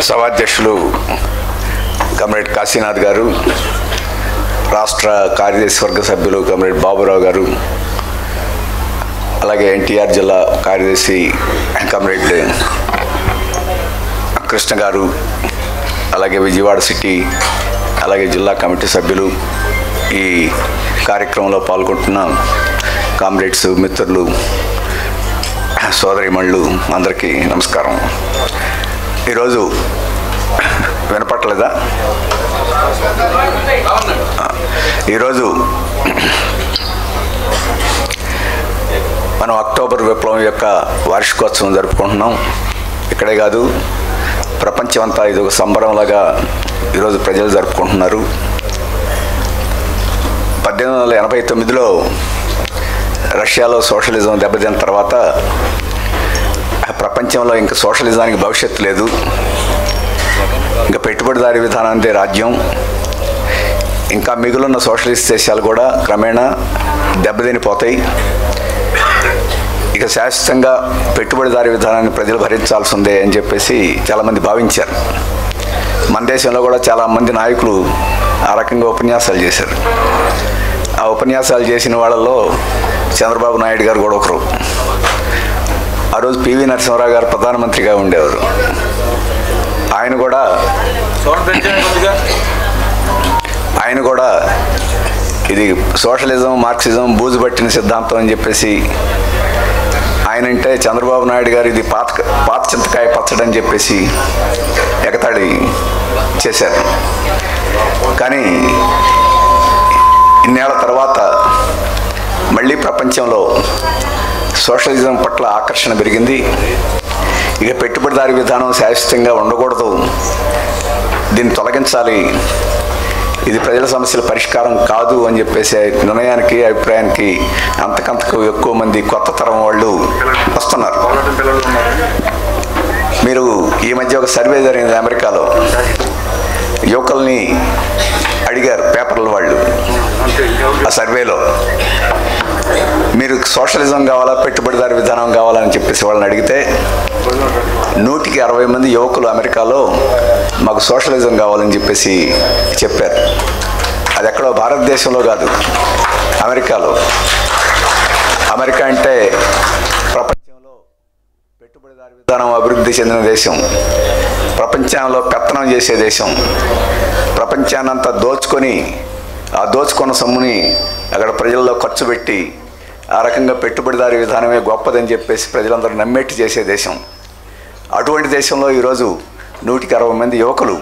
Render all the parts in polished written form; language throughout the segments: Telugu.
సభాధ్యక్షులు కమ్రేడ్ కాశీనాథ్ గారు, రాష్ట్ర కార్యదర్శి వర్గ సభ్యులు కమ్రేడ్ బాబురావు గారు, అలాగే ఎన్టీఆర్ జిల్లా కార్యదర్శి కమ్రేడ్ కృష్ణ గారు, అలాగే విజయవాడ సిటీ, అలాగే జిల్లా కమిటీ సభ్యులు, ఈ కార్యక్రమంలో పాల్గొంటున్న కామ్రేడ్స్, మిత్రులు, సోదరిమణులు అందరికీ నమస్కారం. ఈరోజు వినపట్లేదా? ఈరోజు మనం అక్టోబర్ విప్లవం యొక్క వార్షికోత్సవం జరుపుకుంటున్నాం. ఇక్కడే కాదు, ప్రపంచమంతా ఇది ఒక సంబరంలాగా ఈరోజు ప్రజలు జరుపుకుంటున్నారు. 1889లో రష్యాలో సోషలిజం దెబ్బతిన్న తర్వాత ప్రపంచంలో ఇంకా సోషలిజానికి భవిష్యత్తు లేదు, ఇంకా పెట్టుబడిదారీ విధానాంతే రాజ్యం, ఇంకా మిగులున్న సోషలిస్ట్ దేశాలు కూడా క్రమేణా దెబ్బతినిపోతాయి, ఇక శాశ్వతంగా పెట్టుబడిదారీ విధానాన్ని ప్రజలు భరించాల్సి ఉంది అని చెప్పేసి చాలామంది భావించారు. మన దేశంలో కూడా చాలామంది నాయకులు ఆ రకంగా ఉపన్యాసాలు చేశారు. ఆ ఉపన్యాసాలు చేసిన వాళ్ళల్లో చంద్రబాబు నాయుడు గారు కూడా ఒకరు. ఆ రోజు పివి నరసింహారావు గారు ప్రధానమంత్రిగా ఉండేవారు. ఆయన కూడా ఇది సోషలిజం, మార్క్సిజం బూజు పట్టిన సిద్ధాంతం అని చెప్పేసి ఆయనంటే చంద్రబాబు నాయుడు గారు ఇది పాత చింతకాయ పచ్చడి అని చెప్పేసి ఎగతాళి చేశారు. కానీ ఇన్నేళ్ల తర్వాత మళ్ళీ ప్రపంచంలో సోషలిజం పట్ల ఆకర్షణ పెరిగింది. ఇక పెట్టుబడిదారీ విధానం శాశ్వతంగా ఉండకూడదు, దీన్ని తొలగించాలి, ఇది ప్రజల సమస్యల పరిష్కారం కాదు అని చెప్పేసి నిర్ణయానికి, అభిప్రాయానికి అంతకంతకు ఎక్కువ మంది కొత్త తరం వాళ్ళు వస్తున్నారు. మీరు ఈ మధ్య ఒక సర్వే జరిగింది అమెరికాలో. యువకుల్ని అడిగారు పేపర్ల వాళ్ళు. ఆ సర్వేలో మీరు సోషలిజం కావాలా, పెట్టుబడిదారీ విధానం కావాలని చెప్పేసి వాళ్ళని అడిగితే 100కి 60 మంది యువకులు అమెరికాలో మాకు సోషలిజం కావాలని చెప్పేసి చెప్పారు. అది ఎక్కడో భారతదేశంలో కాదు, అమెరికాలో. అమెరికా అంటే ప్రపంచంలో పెట్టుబడిదారీ విధానం అభివృద్ధి చెందిన దేశం, ప్రపంచంలో పెత్తనం చేసే దేశం, ప్రపంచాన్నంతా దోచుకొని ఆ దోచుకున్న సొమ్ముని అక్కడ ప్రజల్లో ఖర్చు పెట్టి ఆ రకంగా పెట్టుబడిదారీ విధానమే గొప్పదని చెప్పేసి ప్రజలందరూ నమ్మేట్టు చేసే దేశం. అటువంటి దేశంలో ఈరోజు 100కి 60 మంది యువకులు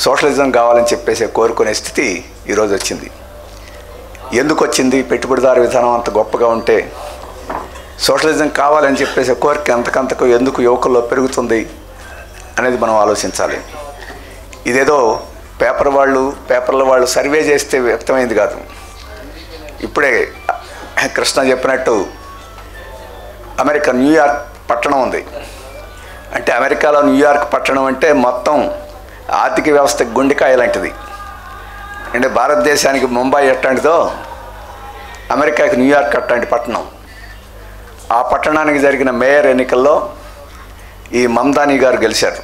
సోషలిజం కావాలని చెప్పేసి కోరుకునే స్థితి ఈరోజు వచ్చింది. ఎందుకు వచ్చింది? పెట్టుబడిదారీ విధానం అంత గొప్పగా ఉంటే సోషలిజం కావాలని చెప్పేసి కోరిక అంతకంతకు ఎందుకు యువకుల్లో పెరుగుతుంది అనేది మనం ఆలోచించాలి. ఇదేదో పేపర్ల వాళ్ళు సర్వే చేస్తే వ్యక్తమైంది కాదు. ఇప్పుడే కృష్ణ చెప్పినట్టు అమెరికా న్యూయార్క్ పట్టణం ఉంది. అంటే అమెరికాలో న్యూయార్క్ పట్టణం అంటే మొత్తం ఆర్థిక వ్యవస్థ గుండెకాయ లాంటిది. అంటే భారతదేశానికి ముంబై ఎట్లాంటిదో అమెరికాకి న్యూయార్క్ అట్లాంటి పట్టణం. ఆ పట్టణానికి జరిగిన మేయర్ ఎన్నికల్లో ఈ మమ్దానీ గారు గెలిచారు.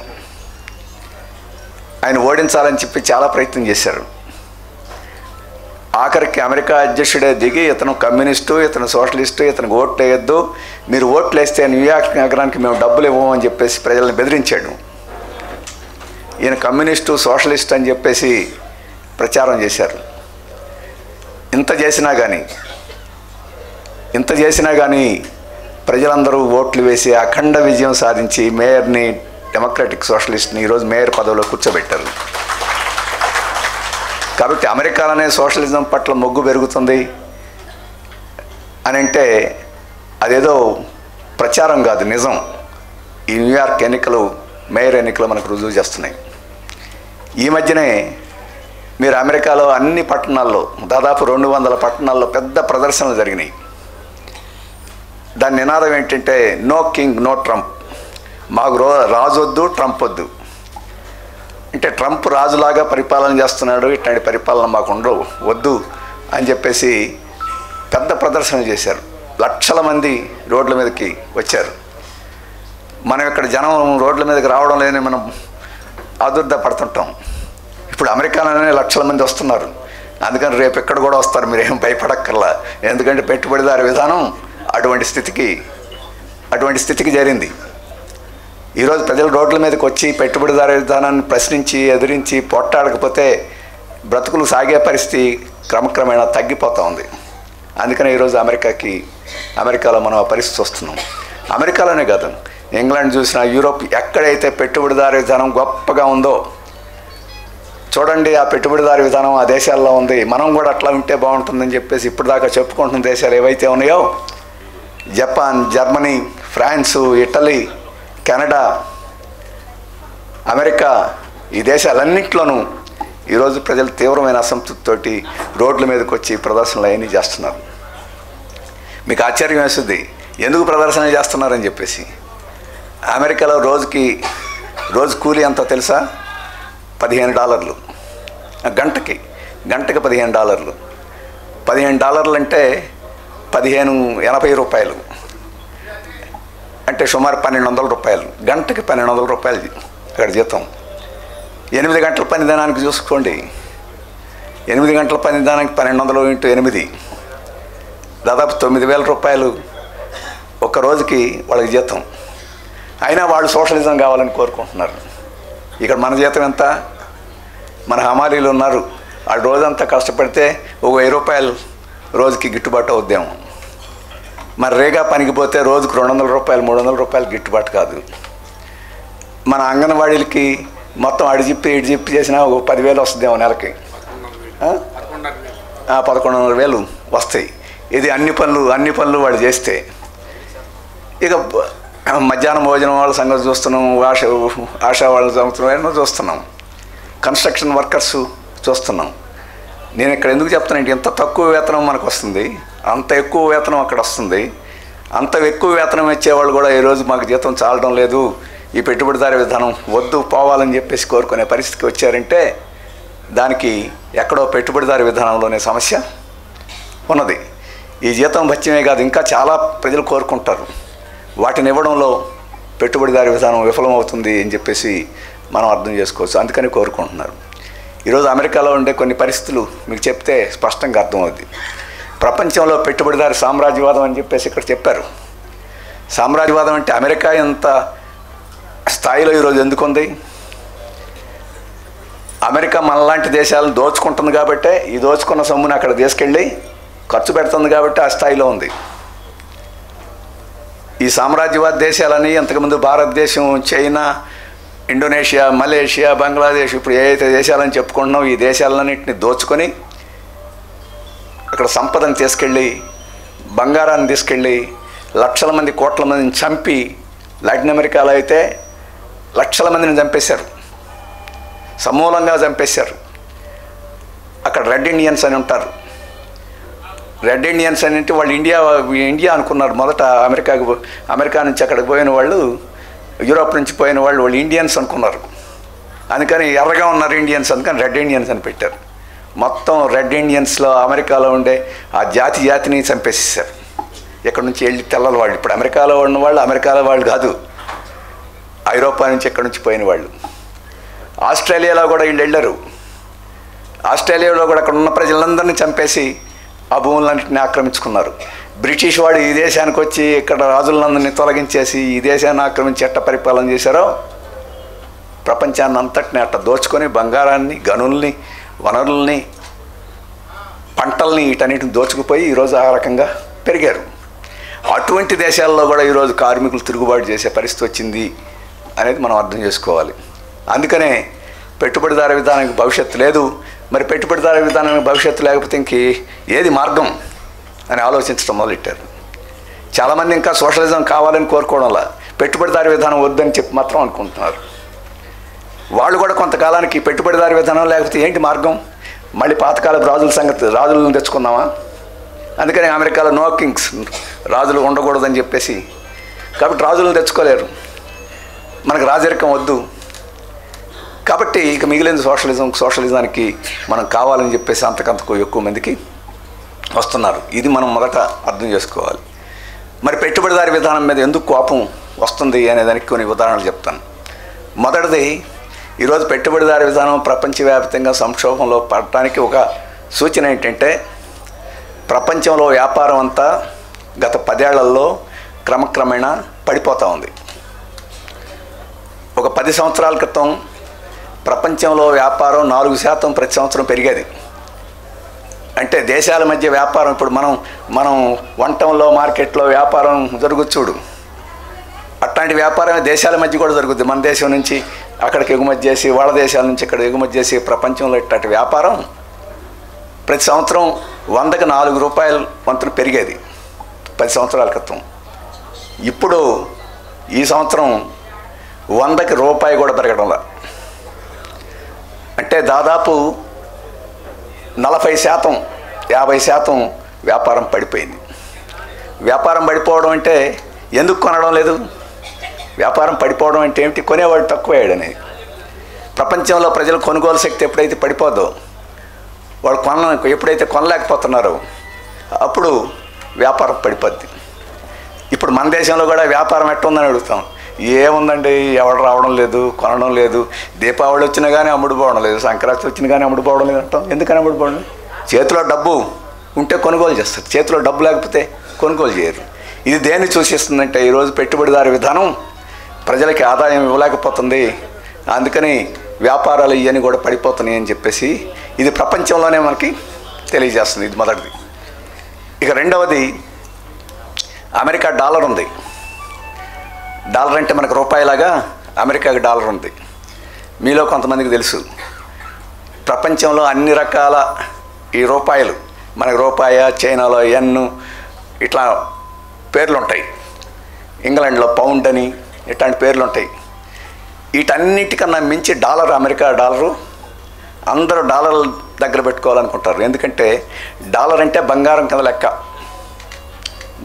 ఆయన ఓడించాలని చెప్పి చాలా ప్రయత్నం చేశారు. ఆఖరికి అమెరికా అధ్యక్షుడే దిగి ఇతను కమ్యూనిస్టు, ఇతను సోషలిస్టు, ఇతనికి ఓట్లు వేయొద్దు, మీరు ఓట్లు వేస్తే న్యూయార్క్ నగరానికి మేము డబ్బులు ఇవ్వము అని చెప్పేసి ప్రజలను బెదిరించాడు. ఈయన కమ్యూనిస్టు, సోషలిస్ట్ అని చెప్పేసి ప్రచారం చేశారు. ఇంత చేసినా కానీ ప్రజలందరూ ఓట్లు వేసి అఖండ విజయం సాధించి మేయర్ని, డెమోక్రాటిక్ సోషలిస్ట్ని ఈరోజు మేయర్ పదవిలో కూర్చోబెట్టారు. కాబట్టి అమెరికాలోనే సోషలిజం పట్ల మొగ్గు పెరుగుతుంది అని అంటే అదేదో ప్రచారం కాదు, నిజం. ఈ న్యూయార్క్ ఎన్నికలు, మేయర్ ఎన్నికలు మనకు రుజువు చేస్తున్నాయి. ఈ మధ్యనే మీరు అమెరికాలో అన్ని పట్టణాల్లో, దాదాపు 200 పట్టణాల్లో పెద్ద ప్రదర్శనలు జరిగినాయి. దాని నినాదం ఏంటంటే నో కింగ్ నో ట్రంప్, మాకు రాజు వద్దు, ట్రంప్ వద్దు. అంటే ట్రంప్ రాజులాగా పరిపాలన చేస్తున్నాడు, ఇట్లాంటి పరిపాలన మాకు వద్దు అని చెప్పేసి పెద్ద ప్రదర్శన చేశారు. లక్షల మంది రోడ్ల మీదకి వచ్చారు. మనం ఇక్కడ జనం రోడ్ల మీదకి రావడం లేదని మనం ఆదుర్ద పడుతుంటాం. ఇప్పుడు అమెరికాలోనే లక్షల మంది వస్తున్నారు. అందుకని రేపు ఎక్కడ కూడా వస్తారు, మీరేం భయపడక్కర్లా. ఎందుకంటే పెట్టుబడిదారు విధానం అటువంటి స్థితికి చేరింది. ఈరోజు ప్రజలు రోడ్ల మీదకి వచ్చి పెట్టుబడిదారు విధానాన్ని ప్రశ్నించి ఎదిరించి పోట్లాడకపోతే బ్రతుకులు సాగే పరిస్థితి క్రమక్రమేణా తగ్గిపోతూ ఉంది. అందుకనే ఈరోజు అమెరికాలో మనం ఆ పరిస్థితి వస్తున్నాం. అమెరికాలోనే కాదు, ఇంగ్లాండ్ చూసినా, యూరోప్ ఎక్కడైతే పెట్టుబడిదారు విధానం గొప్పగా ఉందో చూడండి, ఆ పెట్టుబడిదారు విధానం ఆ దేశాల్లో ఉంది. మనం కూడా అట్లా ఉంటే బాగుంటుందని చెప్పేసి ఇప్పుడు దాకా చెప్పుకుంటున్న దేశాలు ఏవైతే ఉన్నాయో, Japan, Germany, France, Italy, Canada, America, ఈ దేశాలన్నింటిలోనూ ఈరోజు ప్రజలు తీవ్రమైన అసంతృప్తితోటి రోడ్ల మీదకి వచ్చి ప్రదర్శనలు అవన్నీ చేస్తున్నారు. మీకు ఆశ్చర్యం వేస్తుంది, ఎందుకు ప్రదర్శన చేస్తున్నారని చెప్పేసి. అమెరికాలో రోజు కూలీ ఎంతో తెలుసా? $15. గంటకి $15. $15 అంటే $80 అంటే సుమారు $1,200. గంటకి $1,200 అక్కడ జీతం. 8 గంటల పని దినానికి చూసుకోండి, 8 గంటల పని దినానికి 1200 × 8 దాదాపు $9,000 ఒక రోజుకి వాళ్ళకి జీతం. అయినా వాళ్ళు సోషలిజం కావాలని కోరుకుంటున్నారు. ఇక్కడ మన జీతం ఎంత? మన హమాలీలు ఉన్నారు, వాళ్ళు రోజంతా కష్టపడితే ఒక $1000 రోజుకి గిట్టుబాటు అవుద్దాము. మరి రేగా పనికి పోతే రోజుకు $200, $300 గిట్టుబాటు కాదు. మన అంగన్వాడీలకి మొత్తం అడిజిప్పి చేసినా ఒక 10,000 వస్తుందేమో నెలకి. 11,500 వస్తాయి. ఇది అన్ని పనులు వాళ్ళు చేస్తే. ఇక మధ్యాహ్నం భోజనం వాళ్ళ సంగతి చూస్తున్నాం, ఆశా వాళ్ళ సంగతి చూస్తున్నాం, కన్స్ట్రక్షన్ వర్కర్స్ చూస్తున్నాం. నేను ఇక్కడ ఎందుకు చెప్తానంటే, ఇంత తక్కువ వేతనం మనకు వస్తుంది, అంత ఎక్కువ వేతనం అక్కడ వస్తుంది. అంత ఎక్కువ వేతనం ఇచ్చేవాళ్ళు కూడా ఈరోజు మాకు జీతం చాలడం లేదు, ఈ పెట్టుబడిదారు విధానం వద్దు, పోవాలని చెప్పేసి కోరుకునే పరిస్థితికి వచ్చారంటే దానికి ఎక్కడో పెట్టుబడిదారు విధానంలోనే సమస్య ఉన్నది. ఈ జీతం భత్యమే కాదు, ఇంకా చాలా ప్రజలు కోరుకుంటారు. వాటిని ఇవ్వడంలో పెట్టుబడిదారు విధానం విఫలమవుతుంది అని చెప్పేసి మనం అర్థం చేసుకోవచ్చు. అందుకని కోరుకుంటున్నారు. ఈరోజు అమెరికాలో ఉండే కొన్ని పరిస్థితులు మీకు చెప్తే స్పష్టంగా అర్థమవుతుంది. ప్రపంచంలో పెట్టుబడిదారు సామ్రాజ్యవాదం అని చెప్పేసి ఇక్కడ చెప్పారు. సామ్రాజ్యవాదం అంటే అమెరికా ఎంత స్థాయిలో ఈరోజు ఎందుకుంది? అమెరికా మనలాంటి దేశాలను దోచుకుంటుంది కాబట్టే, ఈ దోచుకున్న సొమ్ముని అక్కడ తీసుకెళ్ళి ఖర్చు పెడుతుంది కాబట్టి ఆ స్థాయిలో ఉంది. ఈ సామ్రాజ్యవాద దేశాలని అంతకుముందు భారతదేశం, చైనా, ఇండోనేషియా, మలేషియా, బంగ్లాదేశ్, ఇప్పుడు ఏదైతే దేశాలని చెప్పుకుంటున్నాం, ఈ దేశాలన్నింటినీ దోచుకొని అక్కడ సంపదను తీసుకెళ్ళి, బంగారాన్ని తీసుకెళ్ళి లక్షల మంది, కోట్ల మందిని చంపి, లాటిన్ అమెరికాలో అయితే లక్షల మందిని చంపేశారు, సమూలంగా చంపేశారు. అక్కడ రెడ్ ఇండియన్స్ అని ఉంటారు. రెడ్ ఇండియన్స్ అని అంటే వాళ్ళు ఇండియా అనుకున్నారు మొదట. అమెరికా నుంచి అక్కడికి పోయిన వాళ్ళు, యూరోప్ నుంచి పోయిన వాళ్ళు ఇండియన్స్ అనుకున్నారు. అందుకని ఎర్రగా ఉన్నారు ఇండియన్స్, అందుకని రెడ్ ఇండియన్స్ అని పెట్టారు. మొత్తం రెడ్ ఇండియన్స్లో అమెరికాలో ఉండే ఆ జాతిని చంపేసేసారు. ఇక్కడ నుంచి వెళ్ళి తెల్లల వాళ్ళు, ఇప్పుడు అమెరికాలో ఉన్న వాళ్ళు అమెరికాలో వాళ్ళు కాదు, ఐరోపా నుంచి ఎక్కడి నుంచి పోయిన వాళ్ళు. ఆస్ట్రేలియాలో కూడా వీళ్ళు వెళ్ళారు. ఆస్ట్రేలియాలో కూడా అక్కడ ఉన్న ప్రజలందరినీ చంపేసి ఆ భూములన్నింటినీ ఆక్రమించుకున్నారు. బ్రిటిష్ వాడు ఈ దేశానికి వచ్చి ఇక్కడ రాజులందరినీ తొలగించేసి ఈ దేశాన్ని ఆక్రమించి ఎట్ట పరిపాలన చేశారో, ప్రపంచాన్ని అంతటిని అట్ట దోచుకొని బంగారాన్ని, గనుల్ని, వనరుల్ని, పంటల్ని, వీటన్నిటిని దోచుకుపోయి ఈరోజు ఆ రకంగా పెరిగారు. అటువంటి దేశాల్లో కూడా ఈరోజు కార్మికులు తిరుగుబాటు చేసే పరిస్థితి వచ్చింది అనేది మనం అర్థం చేసుకోవాలి. అందుకనే పెట్టుబడిదారు విధానానికి భవిష్యత్తు లేదు. మరి పెట్టుబడిదారు విధానానికి భవిష్యత్తు లేకపోతే ఏది మార్గం అని ఆలోచించడం మొదలెట్టారు. చాలామంది ఇంకా సోషలిజం కావాలని కోరుకోవడంలా పెట్టుబడిదారు విధానం వద్దని చెప్పి మాత్రం అనుకుంటున్నారు. వాళ్ళు కూడా కొంతకాలానికి పెట్టుబడిదారు విధానం లేకపోతే ఏంటి మార్గం? మళ్ళీ పాతకాలపు రాజులను తెచ్చుకుందామా? అందుకని అమెరికాలో నో కింగ్స్, రాజులు ఉండకూడదని చెప్పేసి, కాబట్టి రాజులను తెచ్చుకోలేరు, మనకు రాజరికం వద్దు. కాబట్టి ఇక మిగిలిన సోషలిజానికి మనం కావాలని చెప్పేసి అంతకంతకు ఎక్కువ మందికి వస్తున్నారు. ఇది మనం మొదట అర్థం చేసుకోవాలి. మరి పెట్టుబడిదారి విధానం మీద ఎందుకు కోపం వస్తుంది అనేదానికి కొన్ని ఉదాహరణలు చెప్తాను. మొదటిది, ఈరోజు పెట్టుబడిదారీ విధానం ప్రపంచవ్యాప్తంగా సంక్షోభంలో పడటానికి ఒక సూచన ఏంటంటే ప్రపంచంలో వ్యాపారం అంతా గత 10 ఏళ్లలో క్రమక్రమేణా పడిపోతూ ఉంది. ఒక 10 సంవత్సరాల క్రితం ప్రపంచంలో వ్యాపారం 4% ప్రతి సంవత్సరం పెరిగేది. అంటే దేశాల మధ్య వ్యాపారం ఇప్పుడు మనం వంటంలో మార్కెట్లో వ్యాపారం జరుగుతుంది చూడు, అట్లాంటి వ్యాపారం దేశాల మధ్య కూడా జరుగుద్ది. మన దేశం నుంచి అక్కడికి ఎగుమతి చేసి, వాళ్ళ దేశాల నుంచి ఇక్కడ ఎగుమతి చేసి, ప్రపంచంలో ఇట్లాంటి వ్యాపారం ప్రతి సంవత్సరం 100కి 4 రూపాయల వంతున పెరిగేది 10 సంవత్సరాల క్రితం. ఇప్పుడు ఈ సంవత్సరం 100కి రూపాయి కూడా పెరగడంలా. అంటే దాదాపు 40%, 50% వ్యాపారం పడిపోయింది. వ్యాపారం పడిపోవడం అంటే ఎందుకు కొనడం లేదు? వ్యాపారం పడిపోవడం అంటే ఏమిటి? కొనేవాడు తక్కువయ్యాడని. ప్రపంచంలో ప్రజల కొనుగోలు శక్తి ఎప్పుడైతే పడిపోదో, వాళ్ళు ఎప్పుడైతే కొనలేకపోతున్నారో అప్పుడు వ్యాపారం పడిపోద్ది. ఇప్పుడు మన దేశంలో కూడా వ్యాపారం ఎట్టుందని అడుగుతాం. ఏముందండి, ఎవడు రావడం లేదు, కొనడం లేదు. దీపావళి వచ్చినా కానీ అమ్ముడుపోవడం లేదు, సంక్రాంతి వచ్చినా కానీ అమ్ముడుపోవడం లేదు అంటాం. ఎందుకని అమ్ముడుపోవడం లేదు? చేతిలో డబ్బు ఉంటే కొనుగోలు చేస్తారు, చేతిలో డబ్బు లేకపోతే కొనుగోలు చేయరు. ఇది దేన్ని సూచిస్తుందంటే ఈరోజు పెట్టుబడిదారీ విధానం ప్రజలకి ఆదాయం ఇవ్వలేకపోతుంది, అందుకని వ్యాపారాలు ఇవన్నీ కూడా పడిపోతున్నాయి అని చెప్పేసి ఇది ప్రపంచంలోనే మనకి తెలియజేస్తుంది. ఇది మొదటిది. ఇక రెండవది, అమెరికా డాలర్ ఉంది. డాలర్ అంటే మనకు రూపాయిలాగా అమెరికాకి డాలర్ ఉంది. మీలో కొంతమందికి తెలుసు, ప్రపంచంలో అన్ని రకాల ఈ రూపాయలు, మనకు రూపాయ, చైనాలో యెన్, ఇట్లా పేర్లు ఉంటాయి. ఇంగ్లాండ్లో పౌండ్ అని ఇట్లాంటి పేర్లు ఉంటాయి. వీటన్నిటికన్నా మించి డాలర్, అమెరికా డాలరు అందరూ డాలర్ దగ్గర పెట్టుకోవాలనుకుంటారు. ఎందుకంటే డాలర్ అంటే బంగారం కింద లెక్క,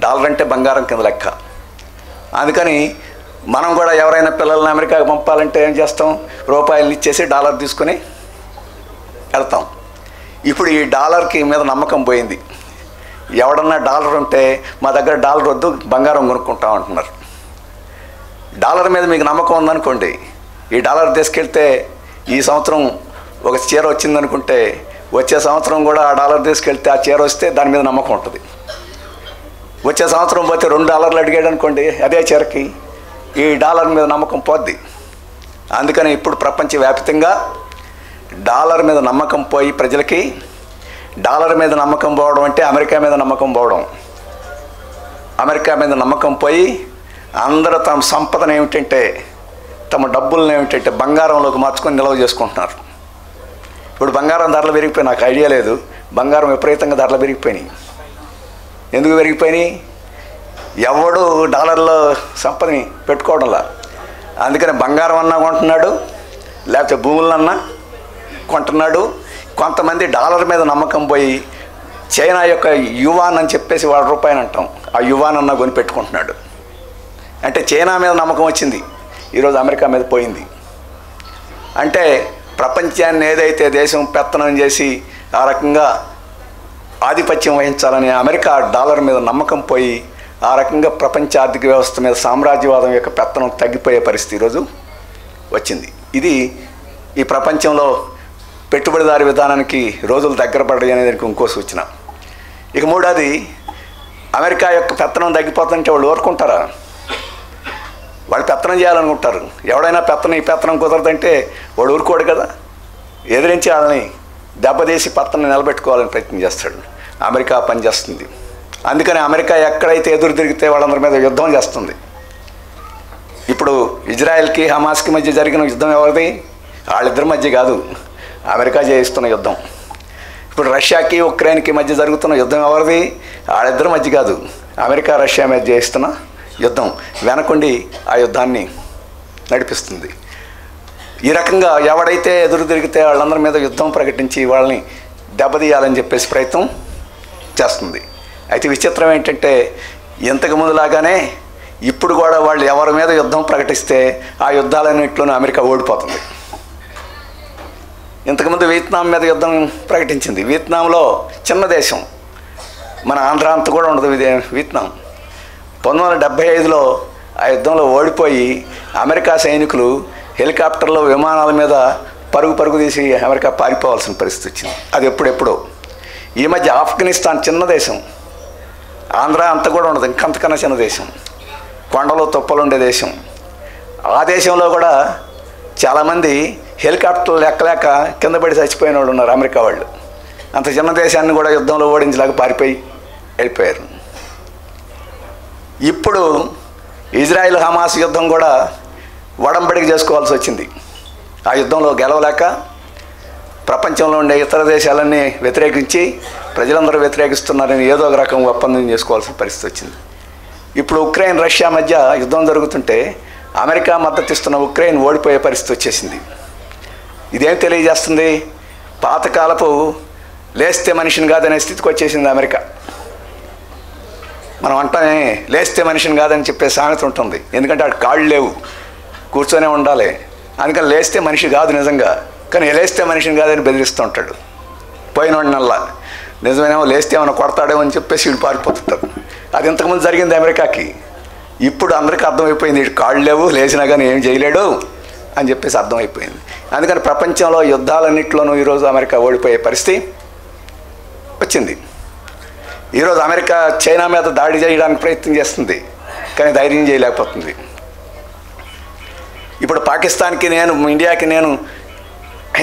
డాలర్ అంటే బంగారం కింద లెక్క. అందుకని మనం కూడా ఎవరైనా పిల్లల్ని అమెరికాకి పంపాలంటే ఏం చేస్తాం? రూపాయలు ఇచ్చేసి డాలర్ తీసుకొని వెళ్తాం. ఇప్పుడు ఈ డాలర్కి మీద నమ్మకం పోయింది. ఎవడన్నా డాలర్ ఉంటే మా దగ్గర డాలర్ వద్దు, బంగారం కొనుక్కుంటాం అంటున్నారు. డాలర్ మీద మీకు నమ్మకం ఉందనుకోండి, ఈ డాలర్ తీసుకెళ్తే ఈ సంవత్సరం ఒక చీర వచ్చిందనుకుంటే వచ్చే సంవత్సరం కూడా ఆ డాలర్ తీసుకెళ్తే ఆ చీర వస్తే దాని మీద నమ్మకం ఉంటుంది. వచ్చే సంవత్సరం పోతే $2 అడిగాడు అనుకోండి, అదే చీరకి ఈ డాలర్ మీద నమ్మకం పోద్ది. అందుకని ఇప్పుడు ప్రపంచవ్యాప్తంగా డాలర్ మీద నమ్మకం పోయి ప్రజలకి డాలర్ మీద నమ్మకం పోవడం అంటే అమెరికా మీద నమ్మకం పోవడం. అమెరికా మీద నమ్మకం పోయి అందరూ తమ సంపదను ఏమిటంటే, తమ డబ్బులను ఏమిటంటే బంగారంలోకి మార్చుకొని నిల్వ చేసుకుంటున్నారు. ఇప్పుడు బంగారం ధరలు పెరిగిపోయి, నాకు ఐడియా లేదు, బంగారం విపరీతంగా ధరలు పెరిగిపోయినాయి. ఎందుకు పెరిగిపోయినాయి? ఎవడు డాలర్లో సంపదని పెట్టుకోవడంలా. అందుకని బంగారం అన్నా కొంటున్నాడు, లేకపోతే భూములన్నా కొంటున్నాడు. కొంతమంది డాలర్ మీద నమ్మకం పోయి చైనా యొక్క యువాన్ అని చెప్పేసి ₹1 అంటాం, ఆ యువాన్ అన్నా కొని పెట్టుకుంటున్నాడు. అంటే చైనా మీద నమ్మకం వచ్చింది, ఈరోజు అమెరికా మీద పోయింది. అంటే ప్రపంచాన్ని ఏదైతే దేశం పెత్తనం చేసి ఆ రకంగా ఆధిపత్యం వహించాలని అమెరికా డాలర్ మీద నమ్మకం పోయి ఆ రకంగా ప్రపంచ ఆర్థిక వ్యవస్థ మీద సామ్రాజ్యవాదం యొక్క పెత్తనం తగ్గిపోయే పరిస్థితి ఈరోజు వచ్చింది. ఇది ఈ ప్రపంచంలో పెట్టుబడిదారీ విధానానికి రోజులు దగ్గర పడ్డాయి అనేది ఇంకో సూచన. ఇక మూడోది, అమెరికా యొక్క పెత్తనం తగ్గిపోతుంటే వాళ్ళు ఊరుకుంటారా? వాళ్ళు పెత్తనం చేయాలనుకుంటారు. ఎవడైనా ఈ పెత్తనం కుదరదంటే వాడు ఊరుకోడు కదా, ఎదిరించి వాళ్ళని దెబ్బతీసి పత్తనం నిలబెట్టుకోవాలని ప్రయత్నం చేస్తాడు. అమెరికా పనిచేస్తుంది. అందుకని అమెరికా ఎక్కడైతే ఎదురు తిరిగితే వాళ్ళందరి మీద యుద్ధం చేస్తుంది. ఇప్పుడు ఇజ్రాయెల్కి హమాస్కి మధ్య జరిగిన యుద్ధం ఎవరిది? వాళ్ళిద్దరి మధ్య కాదు, అమెరికా చేయిస్తున్న యుద్ధం. ఇప్పుడు రష్యాకి ఉక్రెయిన్కి మధ్య జరుగుతున్న యుద్ధం ఎవరిది? వాళ్ళిద్దరి మధ్య కాదు, అమెరికా రష్యా మధ్య చేయిస్తున్న యుద్ధం. వెనకుండి ఆ యుద్ధాన్ని నడిపిస్తుంది. ఈ రకంగా ఎవడైతే ఎదురు తిరిగితే వాళ్ళందరి మీద యుద్ధం ప్రకటించి వాళ్ళని దెబ్బతీయాలని చెప్పేసి ప్రయత్నం చేస్తుంది. అయితే విచిత్రం ఏంటంటే ఇంతకు ముందులాగానే ఇప్పుడు కూడా వాళ్ళు ఎవరి మీద యుద్ధం ప్రకటిస్తే ఆ యుద్ధాలన్నింటిలోనూ అమెరికా ఓడిపోతుంది. ఇంతకుముందు వియత్నాం మీద యుద్ధం ప్రకటించింది. వియత్నాంలో చిన్న దేశం, మన ఆంధ్ర అంత కూడా ఉండదు వియత్నాం. 1975లో ఆ యుద్ధంలో ఓడిపోయి అమెరికా సైనికులు హెలికాప్టర్లో విమానాల మీద పరుగు తీసి అమెరికా పారిపోవాల్సిన పరిస్థితి వచ్చింది. అది ఎప్పుడెప్పుడో. ఈ మధ్య ఆఫ్ఘనిస్తాన్ చిన్న దేశం, ఆంధ్ర అంత కూడా ఉండదు, ఇంకంతకన్నా చిన్న దేశం, కొండలు తుప్పలు ఉండే దేశం. ఆ దేశంలో కూడా చాలామంది హెలికాప్టర్లు ఎక్కలేక కింద పడి చచ్చిపోయిన వాళ్ళు ఉన్నారు, అమెరికా వాళ్ళు. అంత చిన్న దేశాన్ని కూడా యుద్ధంలో ఓడించలేక పారిపోయి వెళ్ళిపోయారు. ఇప్పుడు ఇజ్రాయిల్ హమాస్ యుద్ధం కూడా వడంబడిక చేసుకోవాల్సి వచ్చింది. ఆ యుద్ధంలో గెలవలేక ప్రపంచంలో ఉండే ఇతర దేశాలన్నీ వ్యతిరేకించి ప్రజలందరూ వ్యతిరేకిస్తున్నారని ఏదో ఒక రకం ఒప్పందం చేసుకోవాల్సిన పరిస్థితి వచ్చింది. ఇప్పుడు ఉక్రెయిన్ రష్యా మధ్య యుద్ధం జరుగుతుంటే అమెరికా మద్దతు ఇస్తున్న ఉక్రెయిన్ ఓడిపోయే పరిస్థితి వచ్చేసింది. ఇదేం తెలియజేస్తుంది? పాతకాలపు లేస్తే మనిషిని కాదనే స్థితికి వచ్చేసింది అమెరికా. మనం అంటానే లేస్తే మనిషిని కాదని చెప్పే సామెత ఉంటుంది. ఎందుకంటే అటు కాళ్ళు లేవు, కూర్చొనే ఉండాలి. అందుకని లేస్తే మనిషి కాదు నిజంగా, కానీ లేస్తే మనిషిని కాదని బెదిరిస్తూ ఉంటాడు. పోయినోడినల్లా నిజమేమో లేస్తే ఏమైనా కొడతాడేమో అని చెప్పేసి వీళ్ళు పారిపోతుంటారు. అది ఇంతకుముందు జరిగింది అమెరికాకి. ఇప్పుడు అందరికీ అర్థమైపోయింది, ఇటు కాళ్ళు లేవు, లేచినా కానీ ఏం చేయలేడు అని చెప్పేసి అర్థమైపోయింది. అందుకని ప్రపంచంలో యుద్ధాలన్నింటిలోనూ ఈరోజు అమెరికా ఓడిపోయే పరిస్థితి వచ్చింది. ఈరోజు అమెరికా చైనా మీద దాడి చేయడానికి ప్రయత్నం చేస్తుంది, కానీ ధైర్యం చేయలేకపోతుంది. ఇప్పుడు పాకిస్తాన్కి నేను, ఇండియాకి నేను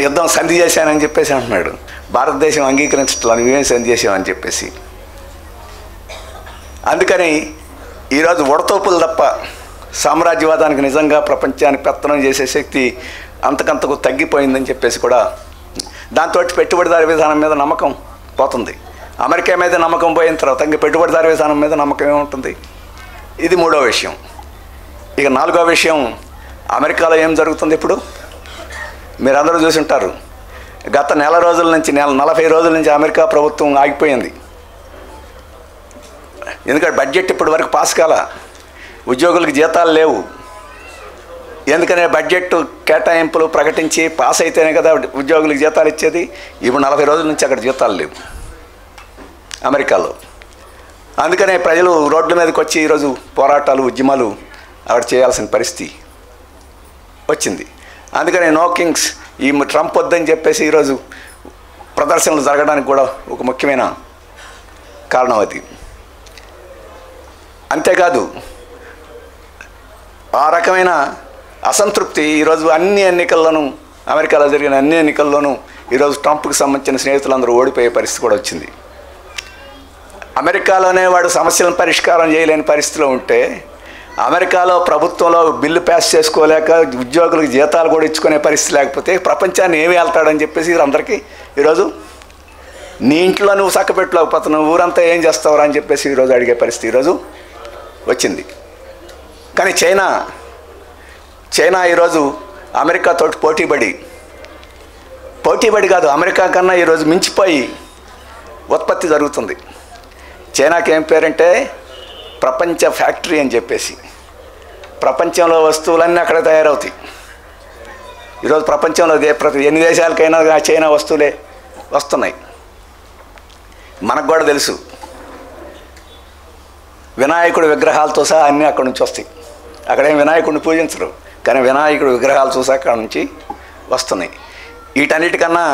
యుద్ధం సంధి చేశానని చెప్పేసి అంటున్నాడు. భారతదేశం అంగీకరించట్లా, నువ్వేం సంధి చేసావని చెప్పేసి. అందుకని ఈరోజు ఉడతోపులు తప్ప సామ్రాజ్యవాదానికి నిజంగా ప్రపంచాన్ని పెత్తనం చేసే శక్తి అంతకంతకు తగ్గిపోయిందని చెప్పేసి కూడా, దాంతో పెట్టుబడిదారీ విధానం మీద నమ్మకం పోతుంది. అమెరికా మీద నమ్మకం పోయిన తర్వాత ఇంక పెట్టుబడిదారీ విధానం మీద నమ్మకం ఏముంటుంది? ఇది మూడో విషయం. ఇక నాలుగో విషయం, అమెరికాలో ఏం జరుగుతుంది ఇప్పుడు మీరందరూ చూసి ఉంటారు. గత 40 రోజుల నుంచి అమెరికా ప్రభుత్వం ఆగిపోయింది. ఎందుకంటే బడ్జెట్ ఇప్పటి వరకు పాస్ కాల, ఉద్యోగులకు జీతాలు లేవు. ఎందుకనే బడ్జెట్ కేటాయింపులు ప్రకటించి పాస్ అయితేనే కదా ఉద్యోగులకు జీతాలు ఇచ్చేది. ఇప్పుడు 40 రోజుల నుంచి అక్కడ జీతాలు లేవు అమెరికాలో. అందుకనే ప్రజలు రోడ్ల మీదకి వచ్చి ఈరోజు పోరాటాలు, ఉద్యమాలు అక్కడ చేయాల్సిన పరిస్థితి వచ్చింది. అందుకనే నో కింగ్స్, ఈ ట్రంప్ వద్దని చెప్పేసి ఈరోజు ప్రదర్శనలు జరగడానికి కూడా ఒక ముఖ్యమైన కారణం అది. అంతేకాదు ఆ రకమైన అసంతృప్తి ఈరోజు అన్ని ఎన్నికల్లోనూ, అమెరికాలో జరిగిన అన్ని ఎన్నికల్లోనూ ఈరోజు ట్రంప్కి సంబంధించిన స్నేహితులందరూ ఓడిపోయే పరిస్థితి కూడా వచ్చింది. అమెరికాలోనే వాడు సమస్యలను పరిష్కారం చేయలేని పరిస్థితిలో ఉంటే, అమెరికాలో ప్రభుత్వంలో బిల్లు పాస్ చేసుకోలేక ఉద్యోగులకు జీతాలు కూడా ఇచ్చుకునే పరిస్థితి లేకపోతే ప్రపంచాన్ని ఏమి వెళ్తాడని చెప్పేసి అందరికీ ఈరోజు నీ ఇంట్లో నువ్వు చక్కబెట్టలేకపోతున్నావు, ఊరంతా ఏం చేస్తావురా అని చెప్పేసి ఈరోజు అడిగే పరిస్థితి ఈరోజు వచ్చింది. కానీ చైనా ఈరోజు అమెరికాతో పోటీపడి కాదు, అమెరికా కన్నా ఈరోజు మించిపోయి ఉత్పత్తి జరుగుతుంది. చైనాకి ఏం పేరంటే ప్రపంచ ఫ్యాక్టరీ అని చెప్పేసి. ప్రపంచంలో వస్తువులన్నీ అక్కడ తయారవుతాయి. ఈరోజు ప్రపంచంలో ఎన్ని దేశాలకైనా చైనా వస్తువులే వస్తున్నాయి. మనకు కూడా తెలుసు, వినాయకుడి విగ్రహాలతో సహా అన్నీ అక్కడి నుంచి వస్తాయి. అక్కడేం వినాయకుడిని పూజించరు, కానీ వినాయకుడి విగ్రహాలు చూసా అక్కడ నుంచి వస్తున్నాయి. వీటన్నిటికన్నా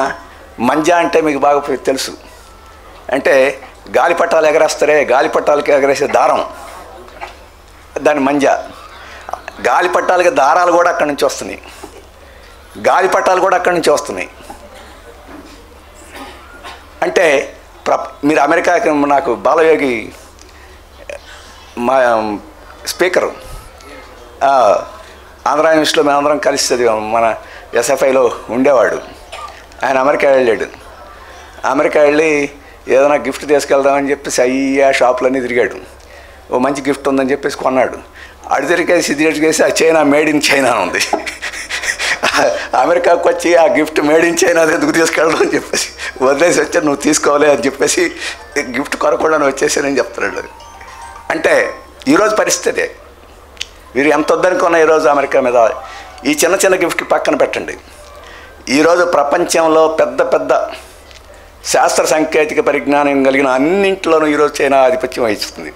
మంజా అంటే మీకు బాగా తెలుసు. అంటే గాలిపటాలు ఎగరేస్తారే, గాలిపటాలకి ఎగరేసే దారం, దాని మంజా. గాలిపటాలకి దారాలు కూడా అక్కడి నుంచి వస్తున్నాయి, గాలిపటాలు కూడా అక్కడి నుంచి వస్తున్నాయి. అంటే మీరు అమెరికాకి, నాకు బాలయోగి మా స్పీకరు ఆంధ్ర యూనివర్సిటీలో మేమందరం కలిసి చదివాం, మన ఎస్ఎఫ్ఐలో ఉండేవాడు. ఆయన అమెరికా వెళ్ళాడు. అమెరికా వెళ్ళి ఏదైనా గిఫ్ట్ తీసుకెళ్దామని చెప్పేసి అయ్యా షాపులన్నీ తిరిగాడు. ఓ మంచి గిఫ్ట్ ఉందని చెప్పేసి కొన్నాడు. అడిదిరికేసి తిరిగేసి ఆ చైనా, మేడ్ ఇన్ చైనా ఉంది. అమెరికాకు వచ్చి ఆ గిఫ్ట్ మేడ్ ఇన్ చైనా ఎందుకు తీసుకెళ్ళడం అని చెప్పేసి వదిలేసి వచ్చాను, నువ్వు తీసుకోవాలి అని చెప్పేసి గిఫ్ట్ కొనకుండా వచ్చేసానని చెప్తున్నాడు. అంటే ఈరోజు పరిస్థితి వీరు ఎంత వద్దనుకున్నా ఈరోజు అమెరికా మీద ఈ చిన్న చిన్న గిఫ్ట్ పక్కన పెట్టండి. ఈరోజు ప్రపంచంలో పెద్ద పెద్ద శాస్త్ర సాంకేతిక పరిజ్ఞానం కలిగిన అన్నింటిలోనూ ఈరోజు చైనా ఆధిపత్యం వహిస్తుంది.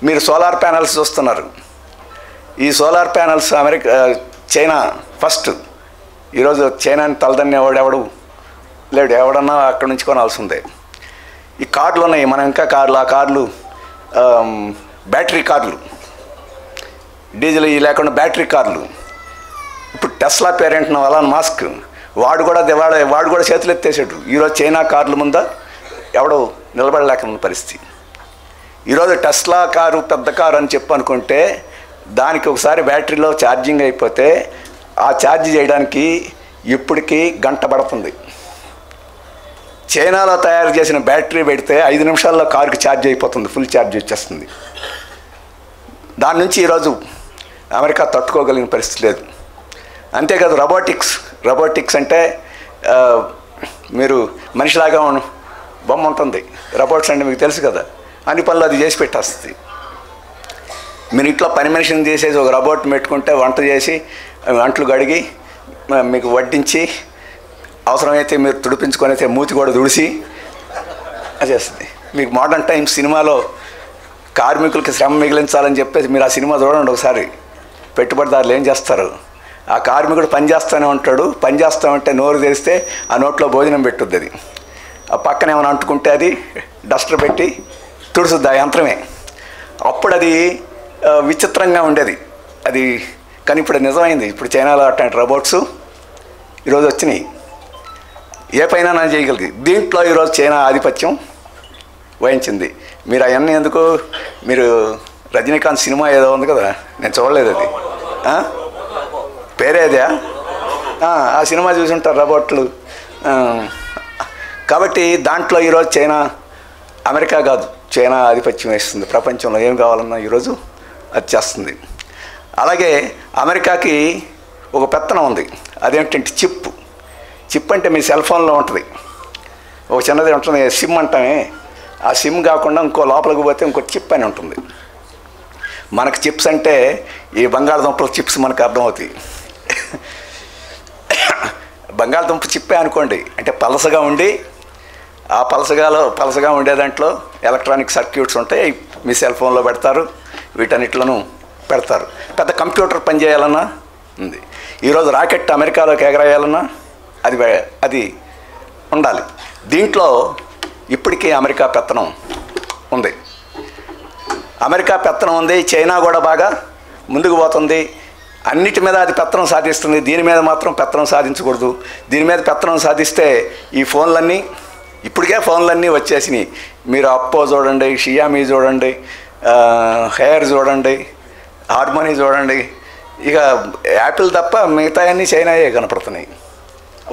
మీరు సోలార్ ప్యానెల్స్ చూస్తున్నారు. ఈ సోలార్ ప్యానెల్స్ చైనా ఫస్ట్. ఈరోజు చైనాని తలదన్నేవాడు ఎవడు లేడు, ఎవడన్నా అక్కడి నుంచి కొనాల్సిందే. ఈ కార్లు ఉన్నాయి, మనం ఇంకా కార్లు, ఆ కార్లు బ్యాటరీ కార్లు, డీజిల్ లేకుండా బ్యాటరీ కార్లు. ఇప్పుడు టెస్లా పేరెంట్ అలాన్ మాస్క్ వాడు కూడా చేతులు ఎత్తేసాడు. ఈరోజు చైనా కార్ల ముందా ఎవడో నిలబడలేకున్న పరిస్థితి. ఈరోజు టెస్లా కారు పెద్ద కారు అని చెప్పి అనుకుంటే దానికి ఒకసారి బ్యాటరీలో ఛార్జింగ్ అయిపోతే ఆ ఛార్జ్ చేయడానికి ఇప్పటికీ గంట పడుతుంది. చైనాలో తయారు చేసిన బ్యాటరీ పెడితే 5 నిమిషాల్లో కారుకి ఛార్జ్ అయిపోతుంది, ఫుల్ ఛార్జ్ వచ్చేస్తుంది. దాని నుంచి ఈరోజు అమెరికా తట్టుకోగలిగిన పరిస్థితి లేదు. అంతేకాదు రోబోటిక్స్ అంటే మీరు మనిషిలాగా బొమ్మ ఉంటుంది. రోబోట్స్ అంటే మీకు తెలుసు కదా, అన్ని పనులు అది చేసి పెట్టేస్తుంది. మీరు ఇంట్లో పని మనిషిని తీసేసి ఒక రోబోట్ని పెట్టుకుంటే వంట చేసి అంట్లు కడిగి మీకు వడ్డించి అవసరమైతే మీరు తుడిపించుకొని అయితే మూతి కూడా తుడిసి చేస్తుంది. మీకు మోడర్న్ టైమ్స్ సినిమాలో కార్మికులకి శ్రమ మిగిలించాలని చెప్పేసి మీరు ఆ సినిమా చూడండి ఒకసారి. పెట్టుబడిదారులు ఏం చేస్తారు, ఆ కార్మికుడు పని చేస్తూనే ఉంటాడు, పని చేస్తామంటే నోరు తెరిస్తే ఆ నోట్లో భోజనం పెట్టుద్ది. అది ఆ పక్కన ఏమైనా అంటుకుంటే అది డస్టర్ పెట్టి తుడుచుద్ది ఆ యంత్రమే. అప్పుడు అది విచిత్రంగా ఉండేది అది, కానీ ఇప్పుడు నిజమైంది. ఇప్పుడు చైనాలో అట్లాంటి రోబోట్స్ ఈరోజు వచ్చినాయి, ఏ పైన నా చేయగలిగి. దీంట్లో ఈరోజు చైనా ఆధిపత్యం వహించింది. మీరు అవన్నీ ఎందుకు, మీరు రజనీకాంత్ సినిమా ఏదో ఉంది కదా, నేను చూడలేదు అది, పేరేదే, ఆ సినిమా చూసి ఉంటారు రోబోట్లు. కాబట్టి దాంట్లో ఈరోజు చైనా, అమెరికా కాదు చైనా ఆధిపత్యం వేస్తుంది. ప్రపంచంలో ఏం కావాలన్నా ఈరోజు అది చేస్తుంది. అలాగే అమెరికాకి ఒక పెత్తనం ఉంది, అదేంటంటే చిప్ అంటే మీ సెల్ ఫోన్లో ఉంటుంది, ఒక చిన్నది ఉంటుంది, సిమ్ అంటామే. ఆ సిమ్ కాకుండా ఇంకో లోపలికి పోతే ఇంకో చిప్ అని ఉంటుంది. మనకు చిప్స్ అంటే ఈ బంగాళదుంపల చిప్స్ మనకు అర్థమవుతాయి. బంగాళదుంప చిప్పే అనుకోండి, అంటే పలసగా ఉండి ఆ పలసగా ఉండే దాంట్లో ఎలక్ట్రానిక్ సర్క్యూట్స్ ఉంటాయి, మీ సెల్ ఫోన్లో పెడతారు, వీటన్నిటిలోనూ పెడతారు. పెద్ద కంప్యూటర్ పనిచేయాలన్నా ఉంది. ఈరోజు రాకెట్ అమెరికాలోకి ఎగరేయాలన్నా అది ఉండాలి. దీంట్లో ఇప్పటికీ అమెరికా పెత్తనం ఉంది. చైనా కూడా బాగా ముందుకు పోతుంది. అన్నిటి మీద అది పెత్తనం సాధిస్తుంది, దీని మీద మాత్రం పెత్తనం సాధించకూడదు. దీని మీద పెత్తనం సాధిస్తే ఈ ఫోన్లన్నీ, ఇప్పటికే ఫోన్లన్నీ వచ్చేసినాయి. మీరు అప్పో చూడండి, షియామీ చూడండి, హెయిర్ చూడండి, హార్మోనీ చూడండి, ఇక యాపిల్ తప్ప మిగతా అన్నీ చైనాయే కనపడుతున్నాయి.